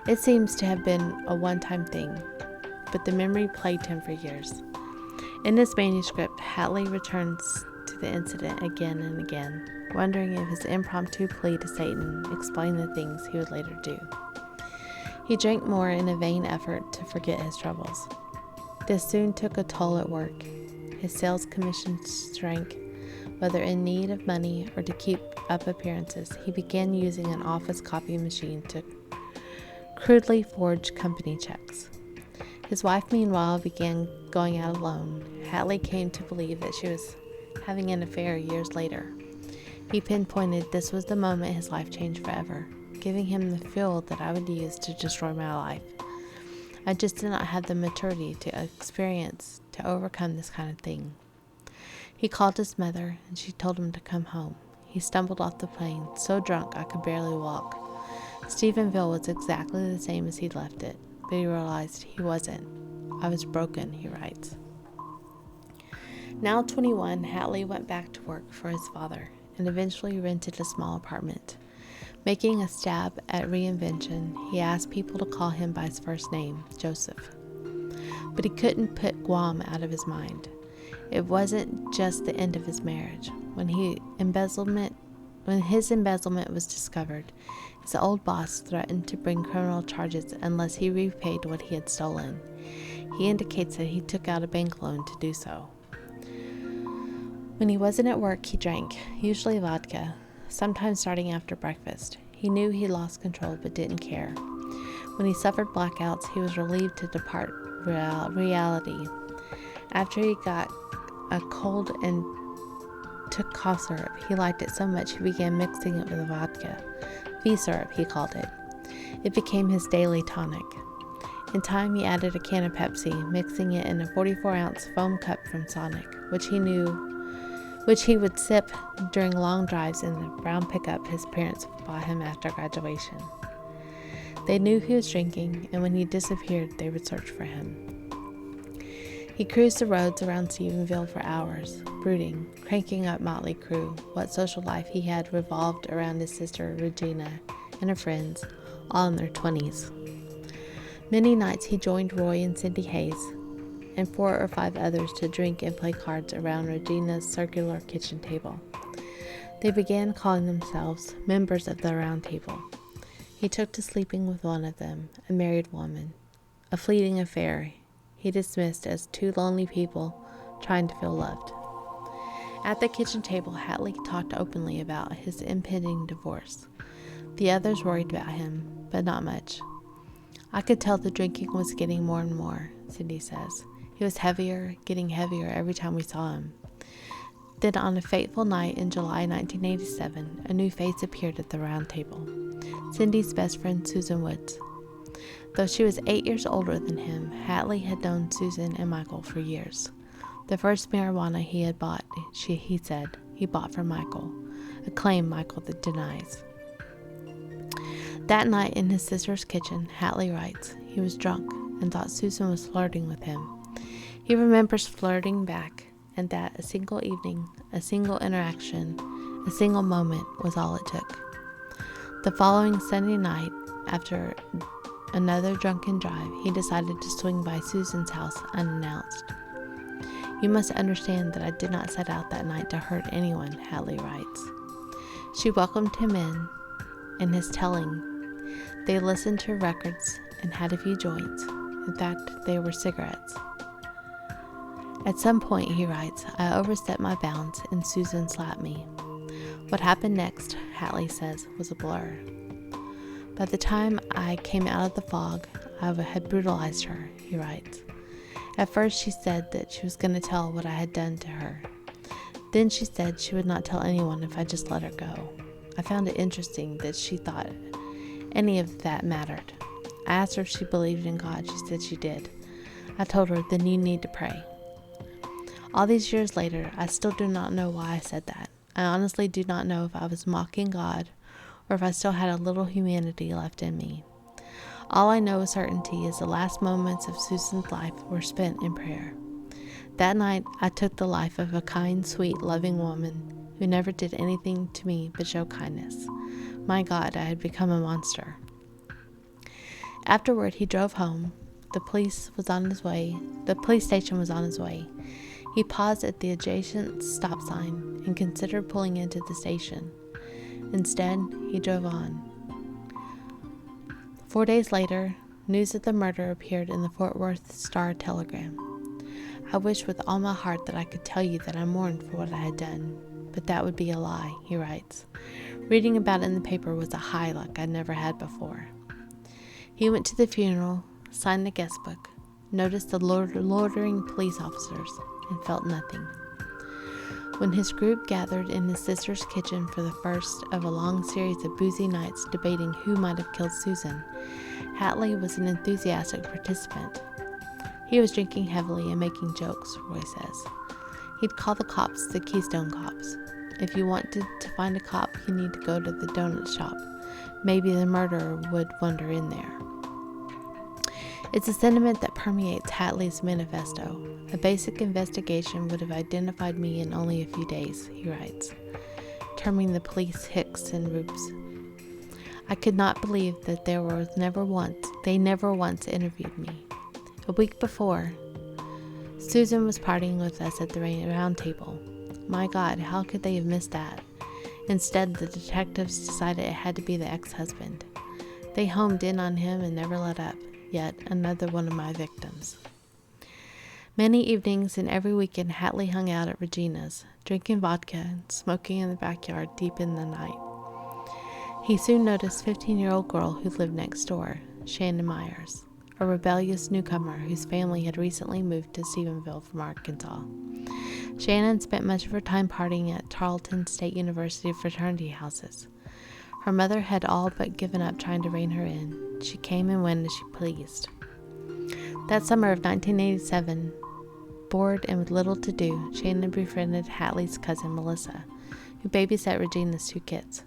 It seems to have been a one-time thing, but the memory plagued him for years. In his manuscript, Hadley returns to the incident again and again, wondering if his impromptu plea to Satan explained the things he would later do. He drank more in a vain effort to forget his troubles. This soon took a toll at work. His sales commissions shrank. Whether in need of money or to keep up appearances, he began using an office copy machine to crudely forge company checks. His wife, meanwhile, began going out alone. Hadley came to believe that she was having an affair years later. He pinpointed this was the moment his life changed forever, giving him the fuel that I would use to destroy my life. I just did not have the maturity to experience to overcome this kind of thing. He called his mother, and she told him to come home. He stumbled off the plane, so drunk I could barely walk. Stephenville was exactly the same as he'd left it, but he realized he wasn't. I was broken, he writes. Now 21, Hatley went back to work for his father and eventually rented a small apartment. Making a stab at reinvention, he asked people to call him by his first name, Joseph. But he couldn't put Guam out of his mind. It wasn't just the end of his marriage. When his embezzlement was discovered, his old boss threatened to bring criminal charges unless he repaid what he had stolen. He indicates that he took out a bank loan to do so. When he wasn't at work, he drank, usually vodka, sometimes starting after breakfast. He knew he lost control but didn't care. When he suffered blackouts, he was relieved to depart reality. After he got a cold and took cough syrup, he liked it so much he began mixing it with vodka. V-syrup, he called it. It became his daily tonic. In time, he added a can of Pepsi, mixing it in a 44-ounce foam cup from Sonic, which he would sip during long drives in the brown pickup his parents bought him after graduation. They knew he was drinking, and when he disappeared, they would search for him. He cruised the roads around Stephenville for hours, brooding, cranking up Motley Crue. What social life he had revolved around his sister Regina and her friends, all in their 20s. Many nights he joined Roy and Cindy Hayes and 4 or 5 others to drink and play cards around Regina's circular kitchen table. They began calling themselves members of the Round Table. He took to sleeping with one of them, a married woman, a fleeting affair he dismissed as 2 lonely people trying to feel loved. At the kitchen table, Hatley talked openly about his impending divorce. The others worried about him, but not much. I could tell the drinking was getting more and more, Cindy says. He was heavier, getting heavier every time we saw him. Then on a fateful night in July 1987, a new face appeared at the round table. Cindy's best friend, Susan Woods. Though she was 8 years older than him, Hatley had known Susan and Michael for years. The first marijuana he had bought, he said, he bought for Michael, a claim Michael denies. That night in his sister's kitchen, Hatley writes, he was drunk and thought Susan was flirting with him. He remembers flirting back, and that a single evening, a single interaction, a single moment was all it took. The following Sunday night, after another drunken drive, he decided to swing by Susan's house unannounced. You must understand that I did not set out that night to hurt anyone, Hatley writes. She welcomed him in his telling. They listened to records and had a few joints. In fact, they were cigarettes. At some point, he writes, I overstepped my bounds and Susan slapped me. What happened next, Hatley says, was a blur. By the time I came out of the fog, I had brutalized her, he writes. At first she said that she was going to tell what I had done to her. Then she said she would not tell anyone if I just let her go. I found it interesting that she thought any of that mattered. I asked her if she believed in God. She said she did. I told her, then you need to pray. All these years later, I still do not know why I said that. I honestly do not know if I was mocking God or if I still had a little humanity left in me. All I know with certainty is the last moments of Susan's life were spent in prayer. That night, I took the life of a kind, sweet, loving woman who never did anything to me but show kindness. My God, I had become a monster. Afterward, he drove home. The police station was on his way. He paused at the adjacent stop sign and considered pulling into the station. Instead, he drove on. 4 days later, news of the murder appeared in the Fort Worth Star-Telegram. I wish with all my heart that I could tell you that I mourned for what I had done, but that would be a lie, he writes. Reading about it in the paper was a high like I'd never had before. He went to the funeral, signed the guest book, noticed the loitering police officers, and felt nothing. When his group gathered in his sister's kitchen for the first of a long series of boozy nights debating who might have killed Susan, Hatley was an enthusiastic participant. He was drinking heavily and making jokes, Roy says. He'd call the cops the Keystone Cops. If you wanted to find a cop, you need to go to the donut shop. Maybe the murderer would wander in there. It's a sentiment that permeates Hatley's manifesto. A basic investigation would have identified me in only a few days, he writes, terming the police hicks and rubes. I could not believe that they never once interviewed me. A week before, Susan was partying with us at the round table. My God, how could they have missed that? Instead, the detectives decided it had to be the ex-husband. They homed in on him and never let up. Yet another one of my victims. Many evenings and every weekend, Hatley hung out at Regina's, drinking vodka and smoking in the backyard deep in the night. He soon noticed a 15-year-old girl who lived next door, Shannon Myers, a rebellious newcomer whose family had recently moved to Stephenville from Arkansas. Shannon spent much of her time partying at Tarleton State University fraternity houses. Her mother had all but given up trying to rein her in. She came and went as she pleased. That summer of 1987, bored and with little to do, Shannon befriended Hatley's cousin Melissa, who babysat Regina's 2 kids.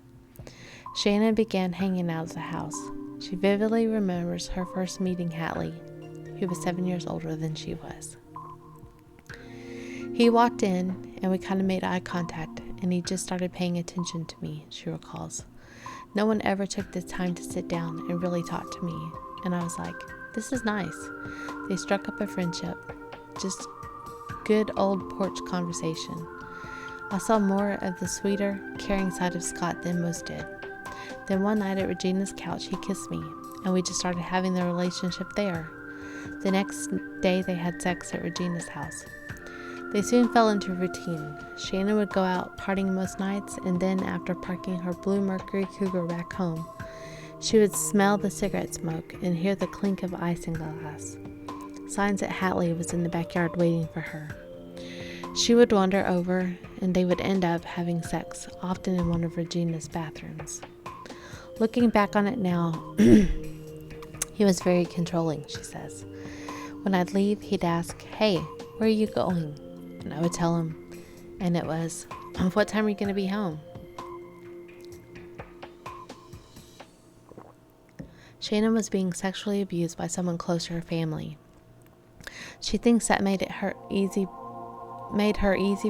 Shannon began hanging out at the house. She vividly remembers her first meeting Hatley, who was 7 years older than she was. He walked in, and we kind of made eye contact, and he just started paying attention to me, she recalls. No one ever took the time to sit down and really talk to me, and I was like, this is nice. They struck up a friendship, just good old porch conversation. I saw more of the sweeter, caring side of Scott than most did. Then one night at Regina's couch, he kissed me, and we just started having the relationship there. The next day, they had sex at Regina's house. They soon fell into routine. Shannon would go out partying most nights, and then after parking her blue Mercury Cougar back home, she would smell the cigarette smoke and hear the clink of ice in glass. Signs that Hatley was in the backyard waiting for her. She would wander over, and they would end up having sex, often in one of Regina's bathrooms. Looking back on it now, he was very controlling, she says. When I'd leave, he'd ask, "Hey, where are you going?" And I would tell him, and it was, "What time are you going to be home?" Shannon was being sexually abused by someone close to her family. She thinks that made her easy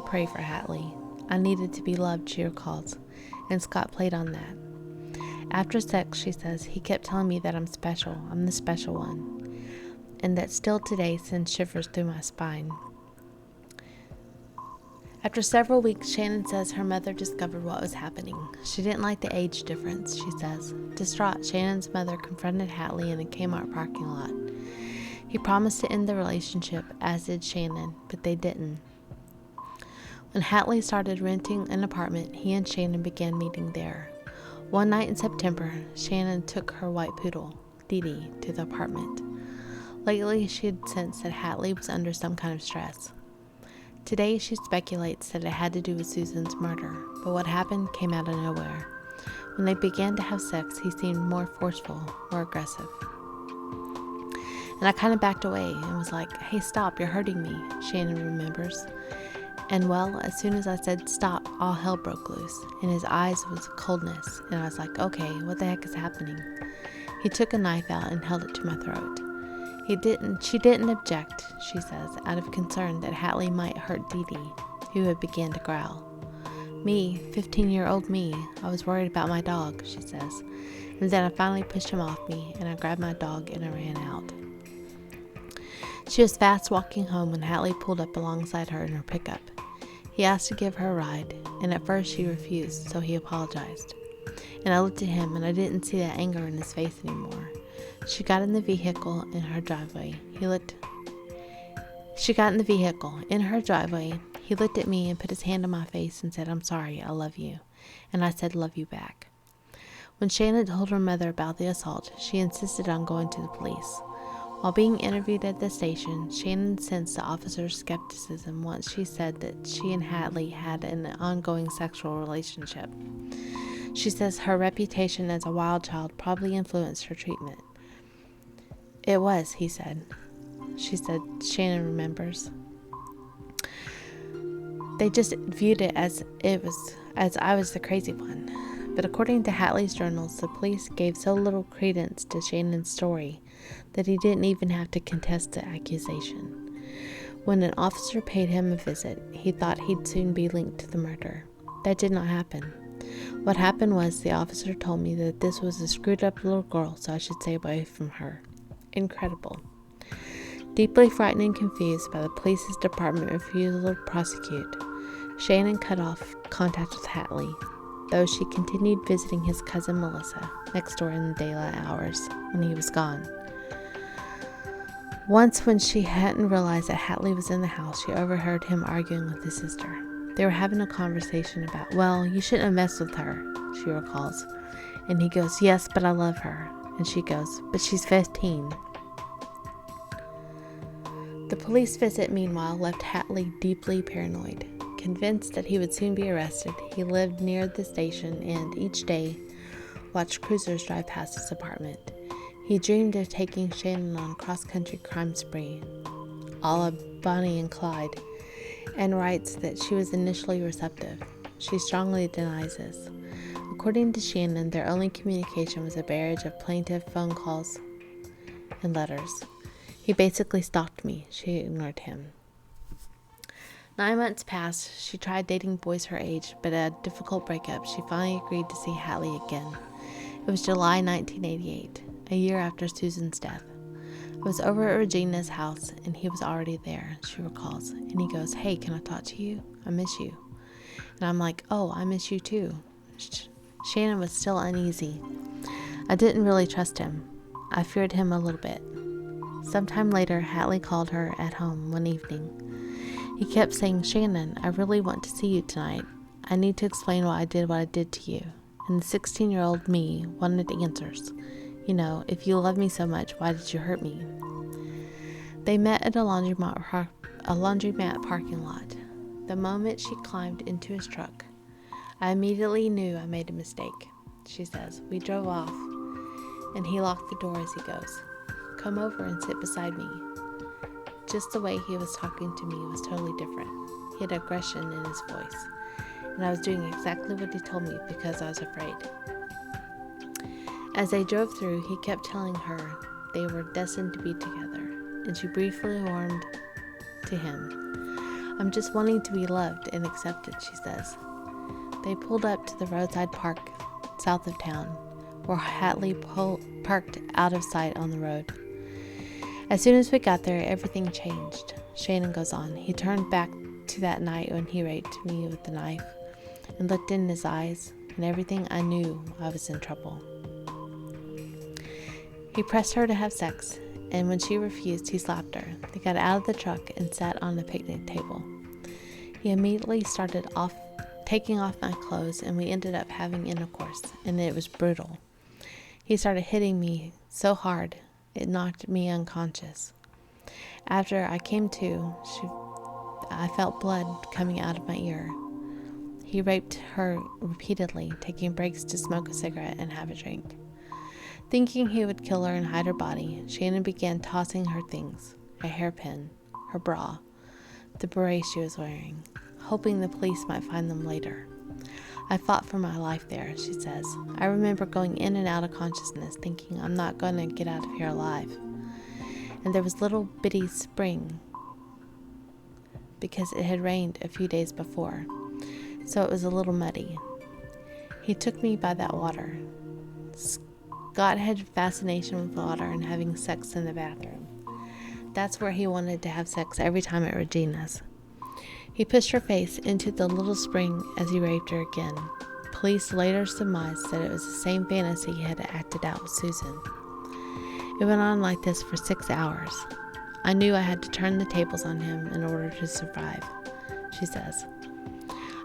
prey for Hatley. I needed to be loved, she recalls, and Scott played on that. After sex, she says, he kept telling me that I'm special, I'm the special one, and that still today sends shivers through my spine. After several weeks, Shannon says her mother discovered what was happening. She didn't like the age difference, she says. Distraught, Shannon's mother confronted Hatley in a Kmart parking lot. He promised to end the relationship, as did Shannon, but they didn't. When Hatley started renting an apartment, he and Shannon began meeting there. One night in September, Shannon took her white poodle, Dee Dee, to the apartment. Lately, she had sensed that Hatley was under some kind of stress. Today, she speculates that it had to do with Susan's murder, but what happened came out of nowhere. When they began to have sex, he seemed more forceful, more aggressive. And I kind of backed away and was like, "Hey, stop, you're hurting me," Shannon remembers. And well, as soon as I said stop, all hell broke loose. In his eyes was coldness, and I was like, okay, what the heck is happening? He took a knife out and held it to my throat. She didn't object, she says, out of concern that Hatley might hurt Dee Dee, who had begun to growl. Me, 15-year-old me, I was worried about my dog, she says. And then I finally pushed him off me, and I grabbed my dog and I ran out. She was fast walking home when Hatley pulled up alongside her in her pickup. He asked to give her a ride, and at first she refused, so he apologized. And I looked at him, and I didn't see that anger in his face anymore. She got in the vehicle in her driveway. He looked at me and put his hand on my face and said, "I'm sorry, I love you." And I said, "Love you back." When Shannon told her mother about the assault, she insisted on going to the police. While being interviewed at the station, Shannon sensed the officer's skepticism once she said that she and Hatley had an ongoing sexual relationship. She says her reputation as a wild child probably influenced her treatment. It was, he said. She said, Shannon remembers. They just viewed it as I was the crazy one. But according to Hatley's journals, the police gave so little credence to Shannon's story that he didn't even have to contest the accusation. When an officer paid him a visit, he thought he'd soon be linked to the murder. That did not happen. What happened was the officer told me that this was a screwed up little girl, so I should stay away from her. Incredible. Deeply frightened and confused by the police's department refusal to prosecute, Shannon cut off contact with Hatley, though she continued visiting his cousin Melissa next door in the daylight hours when he was gone. Once, when she hadn't realized that Hatley was in the house, she overheard him arguing with his sister. They were having a conversation about, well, you shouldn't have messed with her, she recalls. And he goes, yes, but I love her. And she goes, but she's 15. The police visit, meanwhile, left Hatley deeply paranoid. Convinced that he would soon be arrested, he lived near the station and, each day, watched cruisers drive past his apartment. He dreamed of taking Shannon on a cross-country crime spree, a la Bonnie and Clyde, and writes that she was initially receptive. She strongly denies this. According to Shannon, their only communication was a barrage of plaintive phone calls and letters. He basically stalked me. She ignored him. 9 months passed. She tried dating boys her age, but at a difficult breakup, she finally agreed to see Hatley again. It was July 1988, a year after Susan's death. I was over at Regina's house, and he was already there, she recalls. And he goes, hey, can I talk to you? I miss you. And I'm like, oh, I miss you too. Shannon was still uneasy. I didn't really trust him. I feared him a little bit. Sometime later, Hatley called her at home one evening. He kept saying, Shannon, I really want to see you tonight. I need to explain why I did what I did to you. And the 16-year-old me wanted answers. You know, if you love me so much, why did you hurt me? They met at a laundromat parking lot. The moment she climbed into his truck, I immediately knew I made a mistake, she says. We drove off, and he locked the door as he goes. Come over and sit beside me. Just the way he was talking to me was totally different. He had aggression in his voice, and I was doing exactly what he told me because I was afraid. As they drove through, he kept telling her they were destined to be together, and she briefly warmed to him. I'm just wanting to be loved and accepted, she says. They pulled up to the roadside park south of town, where Hatley parked out of sight on the road. As soon as we got there, everything changed. Shannon goes on. He turned back to that night when he raped me with the knife and looked in his eyes, and everything I knew I was in trouble. He pressed her to have sex, and when she refused, he slapped her. They got out of the truck and sat on a picnic table. He immediately started taking off my clothes, and we ended up having intercourse, and it was brutal. He started hitting me so hard, it knocked me unconscious. After I came to, I felt blood coming out of my ear. He raped her repeatedly, taking breaks to smoke a cigarette and have a drink. Thinking he would kill her and hide her body, Shannon began tossing her things, a hairpin, her bra, the beret she was wearing, hoping the police might find them later. I fought for my life there, she says. I remember going in and out of consciousness, thinking I'm not going to get out of here alive. And there was little bitty spring, because it had rained a few days before, so it was a little muddy. He took me by that water. Scott had a fascination with water and having sex in the bathroom. That's where he wanted to have sex every time at Regina's. He pushed her face into the little spring as he raped her again. Police later surmised that it was the same fantasy he had acted out with Susan. It went on like this for 6 hours. I knew I had to turn the tables on him in order to survive, she says.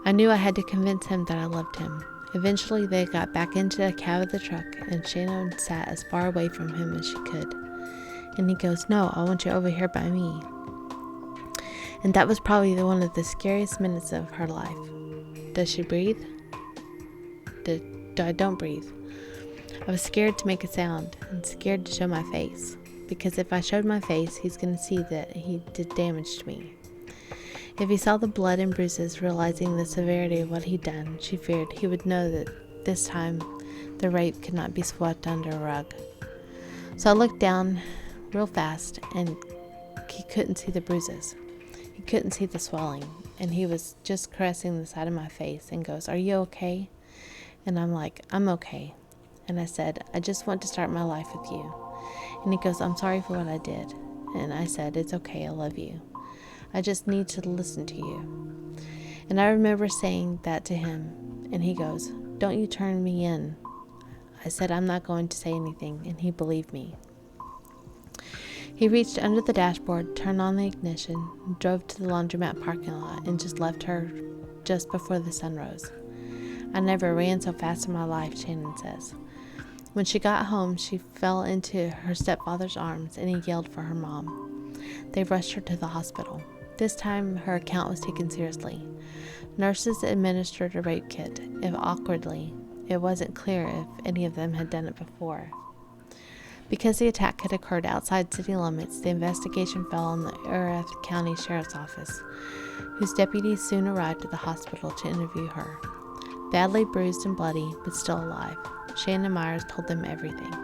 I knew I had to convince him that I loved him. Eventually, they got back into the cab of the truck, and Shannon sat as far away from him as she could. And he goes, no, I want you over here by me. And that was probably one of the scariest minutes of her life. Does she breathe? I don't breathe. I was scared to make a sound and scared to show my face, because if I showed my face, he's going to see that he did damage to me. If he saw the blood and bruises, realizing the severity of what he'd done, she feared he would know that this time the rape could not be swept under a rug. So I looked down real fast, and he couldn't see the bruises. He couldn't see the swelling, and he was just caressing the side of my face and goes, "Are you okay?" And I'm like, "I'm okay." And I said, "I just want to start my life with you." And he goes, "I'm sorry for what I did." And I said, "It's okay, I love you. I just need to listen to you." And I remember saying that to him, and he goes, "Don't you turn me in." I said, "I'm not going to say anything," and he believed me. He reached under the dashboard, turned on the ignition, drove to the laundromat parking lot, and just left her just before the sun rose. "I never ran so fast in my life," Shannon says. When she got home, she fell into her stepfather's arms, and he yelled for her mom. They rushed her to the hospital. This time, her account was taken seriously. Nurses administered a rape kit, if awkwardly. It wasn't clear if any of them had done it before. Because the attack had occurred outside city limits, the investigation fell on the Erath County Sheriff's Office, whose deputies soon arrived at the hospital to interview her. Badly bruised and bloody, but still alive, Shannon Myers told them everything.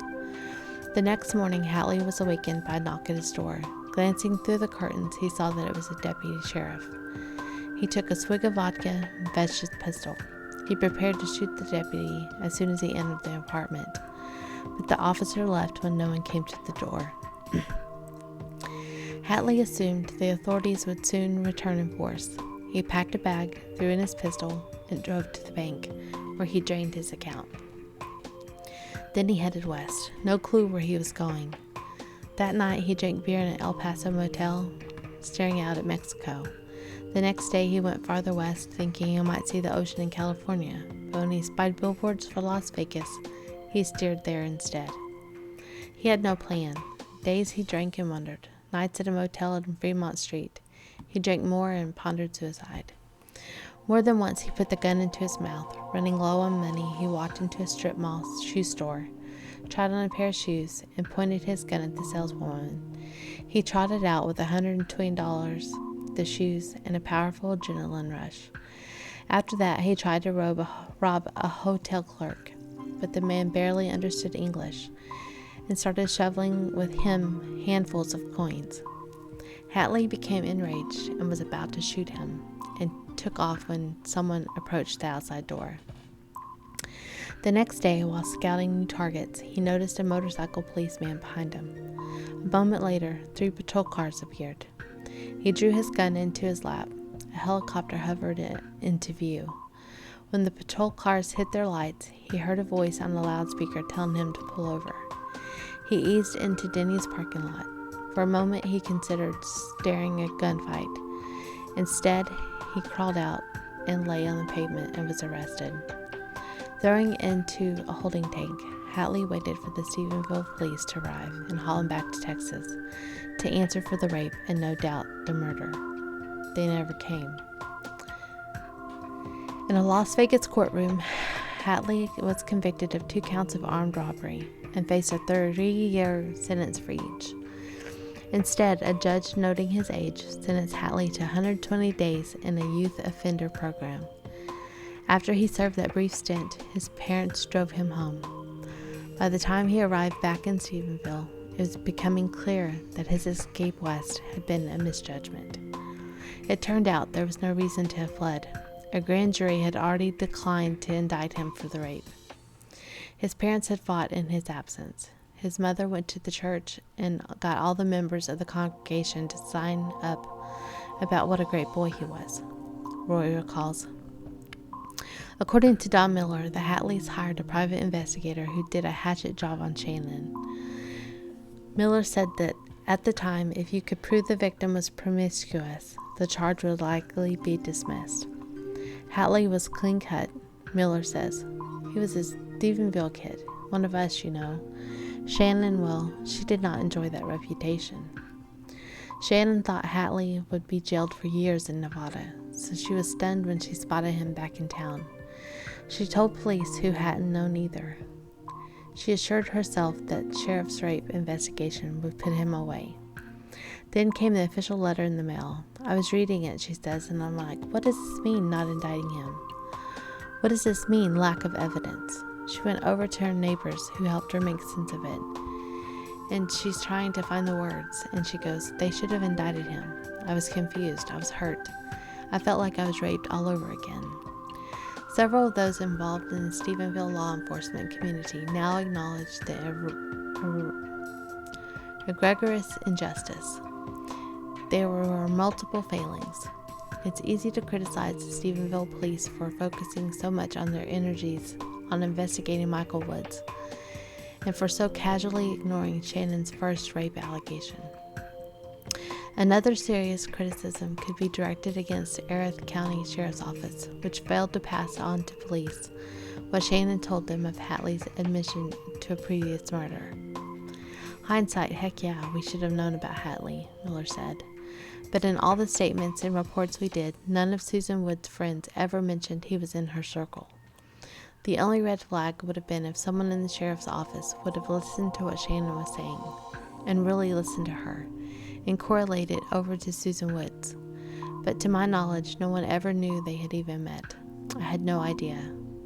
The next morning, Hatley was awakened by a knock at his door. Glancing through the curtains, he saw that it was a deputy sheriff. He took a swig of vodka and fetched his pistol. He prepared to shoot the deputy as soon as he entered the apartment, but the officer left when no one came to the door. Hatley assumed the authorities would soon return in force. He packed a bag, threw in his pistol, and drove to the bank, where he drained his account. Then he headed west, no clue where he was going. That night he drank beer in an El Paso motel, staring out at Mexico. The next day he went farther west, thinking he might see the ocean in California, but when he spied billboards for Las Vegas, he steered there instead. He had no plan. Days he drank and wondered. Nights at a motel on Fremont Street. He drank more and pondered suicide. More than once he put the gun into his mouth. Running low on money, he walked into a strip mall shoe store, tried on a pair of shoes, and pointed his gun at the saleswoman. He trotted out with $120, the shoes, and a powerful adrenaline rush. After that, he tried to rob a hotel clerk, but the man barely understood English and started shoveling with him handfuls of coins. Hatley became enraged and was about to shoot him, and took off when someone approached the outside door. The next day, while scouting new targets, he noticed a motorcycle policeman behind him. A moment later, 3 patrol cars appeared. He drew his gun into his lap. A helicopter hovered into view. When the patrol cars hit their lights, he heard a voice on the loudspeaker telling him to pull over. He eased into Denny's parking lot. For a moment, he considered staring at a gunfight. Instead, he crawled out and lay on the pavement and was arrested. Throwing into a holding tank, Hatley waited for the Stephenville police to arrive and haul him back to Texas to answer for the rape and no doubt the murder. They never came. In a Las Vegas courtroom, Hatley was convicted of 2 counts of armed robbery and faced a 3-year sentence for each. Instead, a judge, noting his age, sentenced Hatley to 120 days in a youth offender program. After he served that brief stint, his parents drove him home. By the time he arrived back in Stephenville, it was becoming clear that his escape west had been a misjudgment. It turned out there was no reason to have fled. A grand jury had already declined to indict him for the rape. His parents had fought in his absence. His mother went to the church and got all the members of the congregation to sign up about what a great boy he was, Roy recalls. According to Don Miller, the Hatleys hired a private investigator who did a hatchet job on Shannon. Miller said that at the time, if you could prove the victim was promiscuous, the charge would likely be dismissed. Hatley was clean cut, Miller says. He was a Stephenville kid, one of us, you know. Shannon, well, she did not enjoy that reputation. Shannon thought Hatley would be jailed for years in Nevada, so she was stunned when she spotted him back in town. She told police who hadn't known either. She assured herself that sheriff's rape investigation would put him away. Then came the official letter in the mail. I was reading it, she says, and I'm like, what does this mean, not indicting him? What does this mean, lack of evidence? She went over to her neighbors who helped her make sense of it. And she's trying to find the words, and she goes, "They should have indicted him. I was confused. I was hurt. I felt like I was raped all over again." Several of those involved in the Stephenville law enforcement community now acknowledge the egregious injustice. There were multiple failings. It's easy to criticize the Stephenville police for focusing so much on their energies on investigating Michael Woods, and for so casually ignoring Shannon's first rape allegation. Another serious criticism could be directed against the Erath County Sheriff's Office, which failed to pass on to police what Shannon told them of Hatley's admission to a previous murder. "Hindsight, heck yeah, we should have known about Hatley," Miller said. "But in all the statements and reports we did, none of Susan Wood's friends ever mentioned he was in her circle. The only red flag would have been if someone in the sheriff's office would have listened to what Shannon was saying, and really listened to her, and correlated over to Susan Woods. But to my knowledge, no one ever knew they had even met. I had no idea,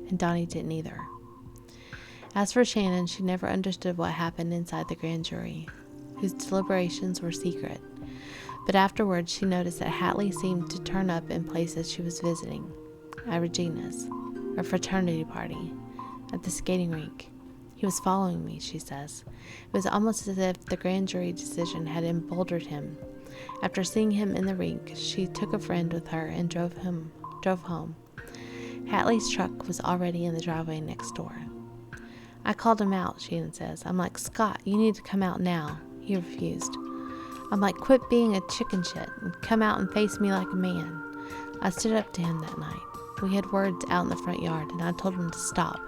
and Donnie didn't either." As for Shannon, she never understood what happened inside the grand jury, whose deliberations were secret. But afterwards, she noticed that Hatley seemed to turn up in places she was visiting, at Regina's, a fraternity party, at the skating rink. "He was following me," she says. "It was almost as if the grand jury decision had emboldened him. After seeing him in the rink, she took a friend with her and drove home. Hatley's truck was already in the driveway next door. I called him out," Shannon says. "I'm like, 'Scott, you need to come out now.' He refused. I'm like, 'Quit being a chicken shit and come out and face me like a man.' I stood up to him that night. We had words out in the front yard, and I told him to stop.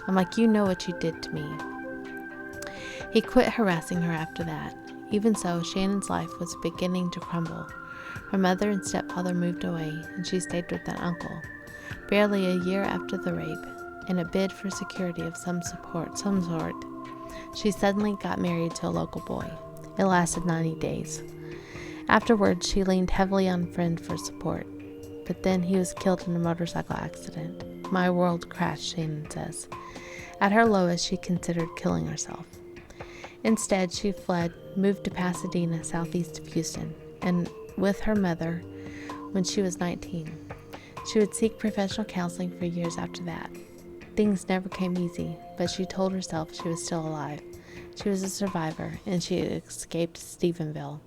I'm like, 'You know what you did to me.' He quit harassing her after that. Even so, Shannon's life was beginning to crumble. Her mother and stepfather moved away, and she stayed with an uncle. Barely a year after the rape, in a bid for security of some sort, she suddenly got married to a local boy. It lasted 90 days. Afterwards, she leaned heavily on a friend for support, but then he was killed in a motorcycle accident. My world crashed," Shannon says. At her lowest, she considered killing herself. Instead, she fled, moved to Pasadena, southeast of Houston, and with her mother when she was 19. She would seek professional counseling for years after that. Things never came easy, but she told herself she was still alive. She was a survivor, and she had escaped Stephenville.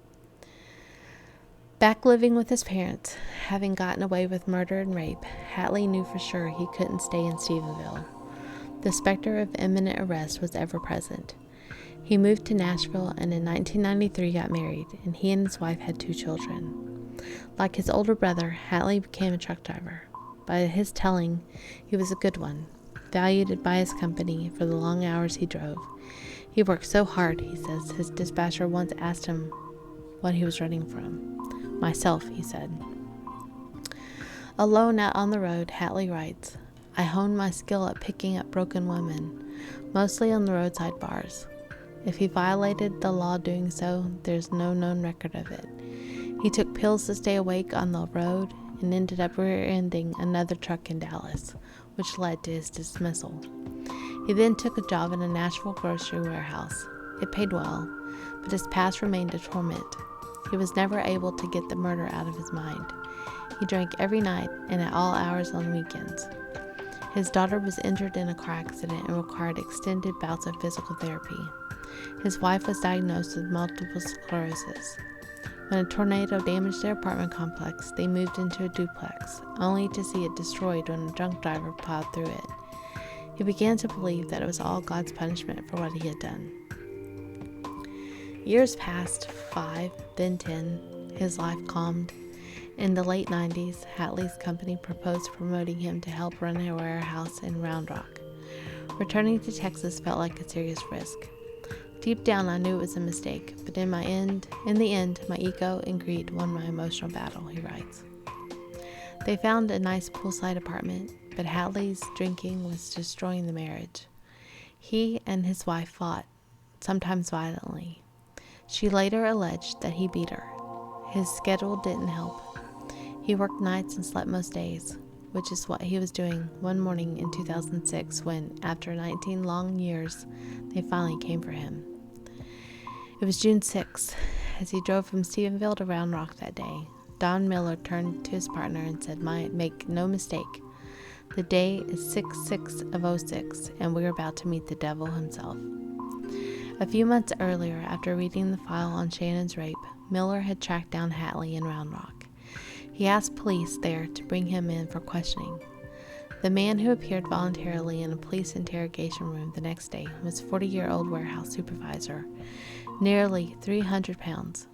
Back living with his parents, having gotten away with murder and rape, Hatley knew for sure he couldn't stay in Stephenville. The specter of imminent arrest was ever present. He moved to Nashville and in 1993 got married, and he and his wife had 2 children. Like his older brother, Hatley became a truck driver. By his telling, he was a good one, valued by his company for the long hours he drove. He worked so hard, he says. His dispatcher once asked him what he was running from. "Myself," he said. Alone out on the road, Hatley writes, "I honed my skill at picking up broken women, mostly on the roadside bars. If he violated the law doing so, there's no known record of it. He took pills to stay awake on the road and ended up rear-ending another truck in Dallas, which led to his dismissal. He then took a job in a Nashville grocery warehouse. It paid well, but his past remained a torment. He was never able to get the murder out of his mind. He drank every night and at all hours on weekends. His daughter was injured in a car accident and required extended bouts of physical therapy. His wife was diagnosed with multiple sclerosis. When a tornado damaged their apartment complex, they moved into a duplex, only to see it destroyed when a drunk driver plowed through it. He began to believe that it was all God's punishment for what he had done. Years passed, 5, then 10. His life calmed. In the late 90s, Hatley's company proposed promoting him to help run a warehouse in Round Rock. Returning to Texas felt like a serious risk. Deep down, I knew it was a mistake, but in the end, my ego and greed won my emotional battle, he writes. They found a nice poolside apartment, but Hatley's drinking was destroying the marriage. He and his wife fought, sometimes violently. She later alleged that he beat her. His schedule didn't help. He worked nights and slept most days. which is what he was doing one morning in 2006 when, after 19 long years, they finally came for him. It was June 6th. As he drove from Stephenville to Round Rock that day, Don Miller turned to his partner and said, "Make no mistake. The day is 6/6 of 06, and we're about to meet the devil himself." A few months earlier, after reading the file on Shannon's rape, Miller had tracked down Hatley in Round Rock. He asked police there to bring him in for questioning. The man who appeared voluntarily in a police interrogation room the next day was 40-year-old warehouse supervisor, nearly 300 pounds,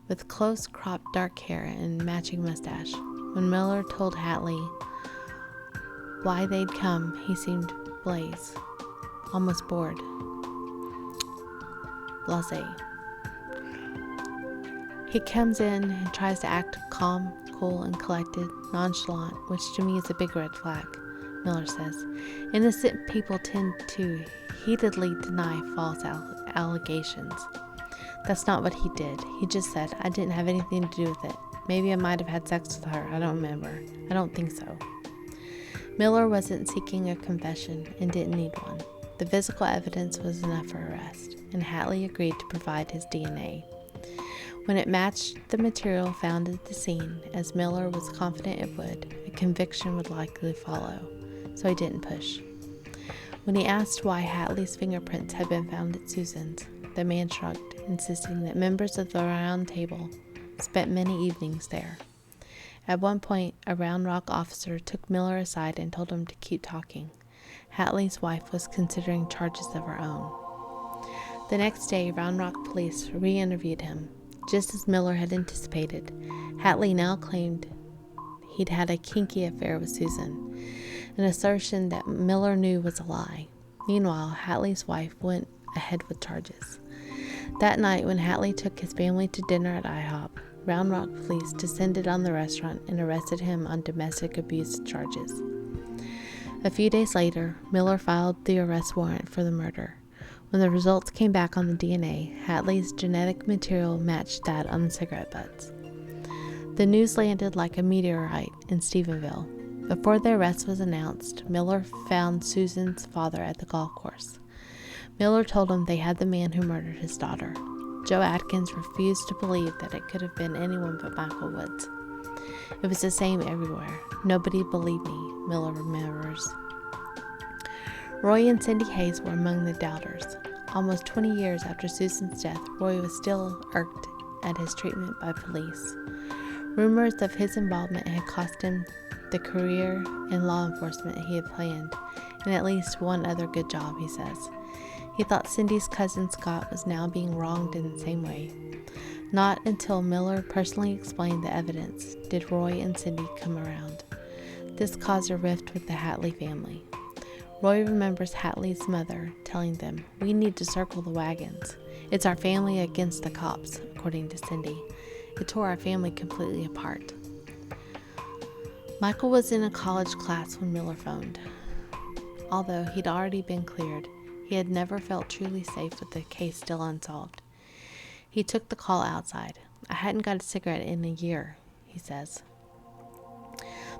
with close cropped dark hair and matching mustache. When Miller told Hatley why they'd come, he seemed blasé, almost bored. Blasé. He comes in and tries to act calm, cool, and collected, nonchalant, which to me is a big red flag, Miller says. Innocent people tend to heatedly deny false allegations. That's not what he did. He just said, "I didn't have anything to do with it. Maybe I might have had sex with her. I don't remember. I don't think so." Miller wasn't seeking a confession and didn't need one. The physical evidence was enough for arrest, and Hatley agreed to provide his DNA. When it matched the material found at the scene, as Miller was confident it would, a conviction would likely follow, so he didn't push. When he asked why Hatley's fingerprints had been found at Susan's, the man shrugged, insisting that members of the round table spent many evenings there. At one point, a Round Rock officer took Miller aside and told him to keep talking. Hatley's wife was considering charges of her own. The next day, Round Rock police re-interviewed him. Just as Miller had anticipated, Hatley now claimed he'd had a kinky affair with Susan, an assertion that Miller knew was a lie. Meanwhile, Hatley's wife went ahead with charges. That night, when Hatley took his family to dinner at IHOP, Round Rock police descended on the restaurant and arrested him on domestic abuse charges. A few days later, Miller filed the arrest warrant for the murder. When the results came back on the DNA, Hatley's genetic material matched that on the cigarette butts. The news landed like a meteorite in Stephenville. Before the arrest was announced, Miller found Susan's father at the golf course. Miller told him they had the man who murdered his daughter. Joe Atkins refused to believe that it could have been anyone but Michael Woods. It was the same everywhere. Nobody believed me, Miller remembers. Roy and Cindy Hayes were among the doubters. Almost 20 years after Susan's death, Roy was still irked at his treatment by police. Rumors of his involvement had cost him the career in law enforcement he had planned, and at least one other good job, he says. He thought Cindy's cousin Scott was now being wronged in the same way. Not until Miller personally explained the evidence did Roy and Cindy come around. This caused a rift with the Hatley family. Roy remembers Hatley's mother telling them, "We need to circle the wagons. It's our family against the cops," according to Cindy. It tore our family completely apart. Michael was in a college class when Miller phoned. Although he'd already been cleared, he had never felt truly safe with the case still unsolved. He took the call outside. "I hadn't got a cigarette in a year," he says.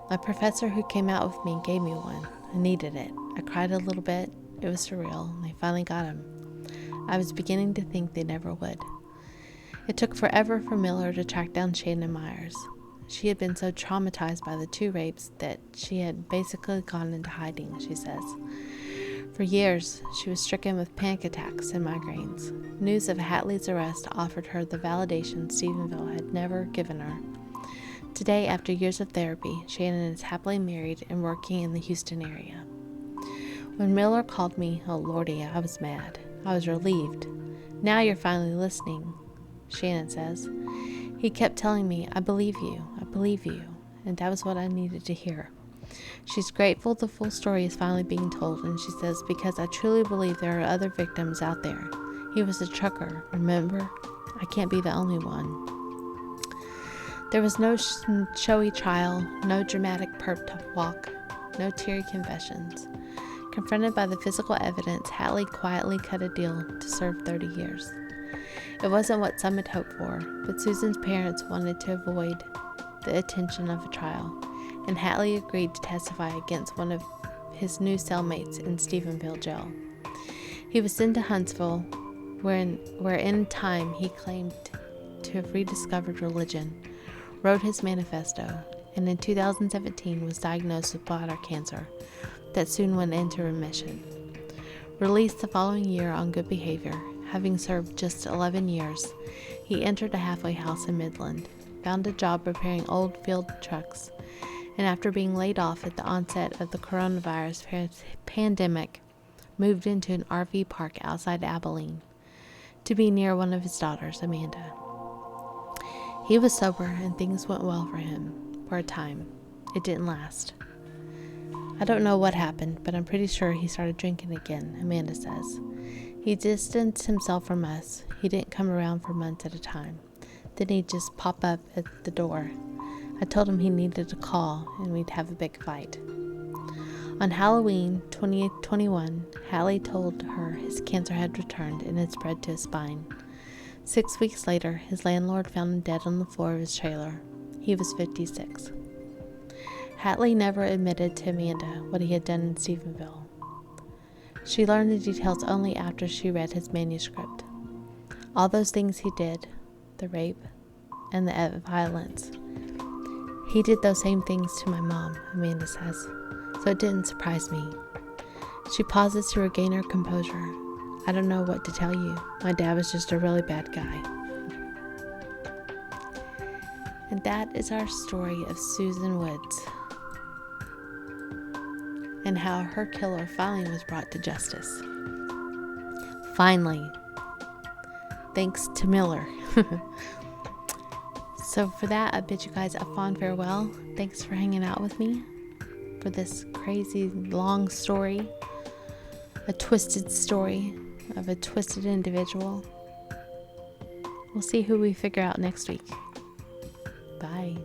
"My professor who came out with me gave me one. I needed it. I cried a little bit. It was surreal, and they finally got him. I was beginning to think they never would." It took forever for Miller to track down Shannon Myers. She had been so traumatized by the 2 rapes that she had basically gone into hiding, she says. For years, she was stricken with panic attacks and migraines. News of Hatley's arrest offered her the validation Stephenville had never given her. Today, after years of therapy, Shannon is happily married and working in the Houston area. When Miller called me, oh lordy, I was mad. I was relieved. "Now you're finally listening," Shannon says. "He kept telling me, 'I believe you, I believe you,' and that was what I needed to hear." She's grateful the full story is finally being told, and she says, "Because I truly believe there are other victims out there. He was a trucker, remember? I can't be the only one." There was no showy trial, no dramatic perp walk, no teary confessions. Confronted by the physical evidence, Hatley quietly cut a deal to serve 30 years. It wasn't what some had hoped for, but Susan's parents wanted to avoid the attention of a trial. and Hatley agreed to testify against one of his new cellmates in Stephenville jail. He was sent to Huntsville, where in time he claimed to have rediscovered religion, wrote his manifesto, and in 2017 was diagnosed with bladder cancer that soon went into remission. Released the following year on good behavior, having served just 11 years, he entered a halfway house in Midland, found a job repairing old field trucks, and after being laid off at the onset of the coronavirus pandemic, moved into an RV park outside Abilene to be near one of his daughters, Amanda. He was sober and things went well for him for a time. It didn't last. I don't know what happened, but I'm pretty sure he started drinking again, Amanda says. He distanced himself from us. He didn't come around for months at a time. Then he'd just pop up at the door. I told him he needed a call and we'd have a big fight. On Halloween 2021, Hatley told her his cancer had returned and had spread to his spine. 6 weeks later, his landlord found him dead on the floor of his trailer. He was 56. Hatley never admitted to Amanda what he had done in Stephenville. She learned the details only after she read his manuscript. All those things he did, the rape and the violence, he did those same things to my mom, Amanda says, so it didn't surprise me. She pauses to regain her composure. I don't know what to tell you. My dad was just a really bad guy. And that is our story of Susan Woods and how her killer finally was brought to justice. Finally. Thanks to Miller. So for that, I bid you guys a fond farewell. Thanks for hanging out with me for this crazy long story, a twisted story of a twisted individual. We'll see who we figure out next week. Bye.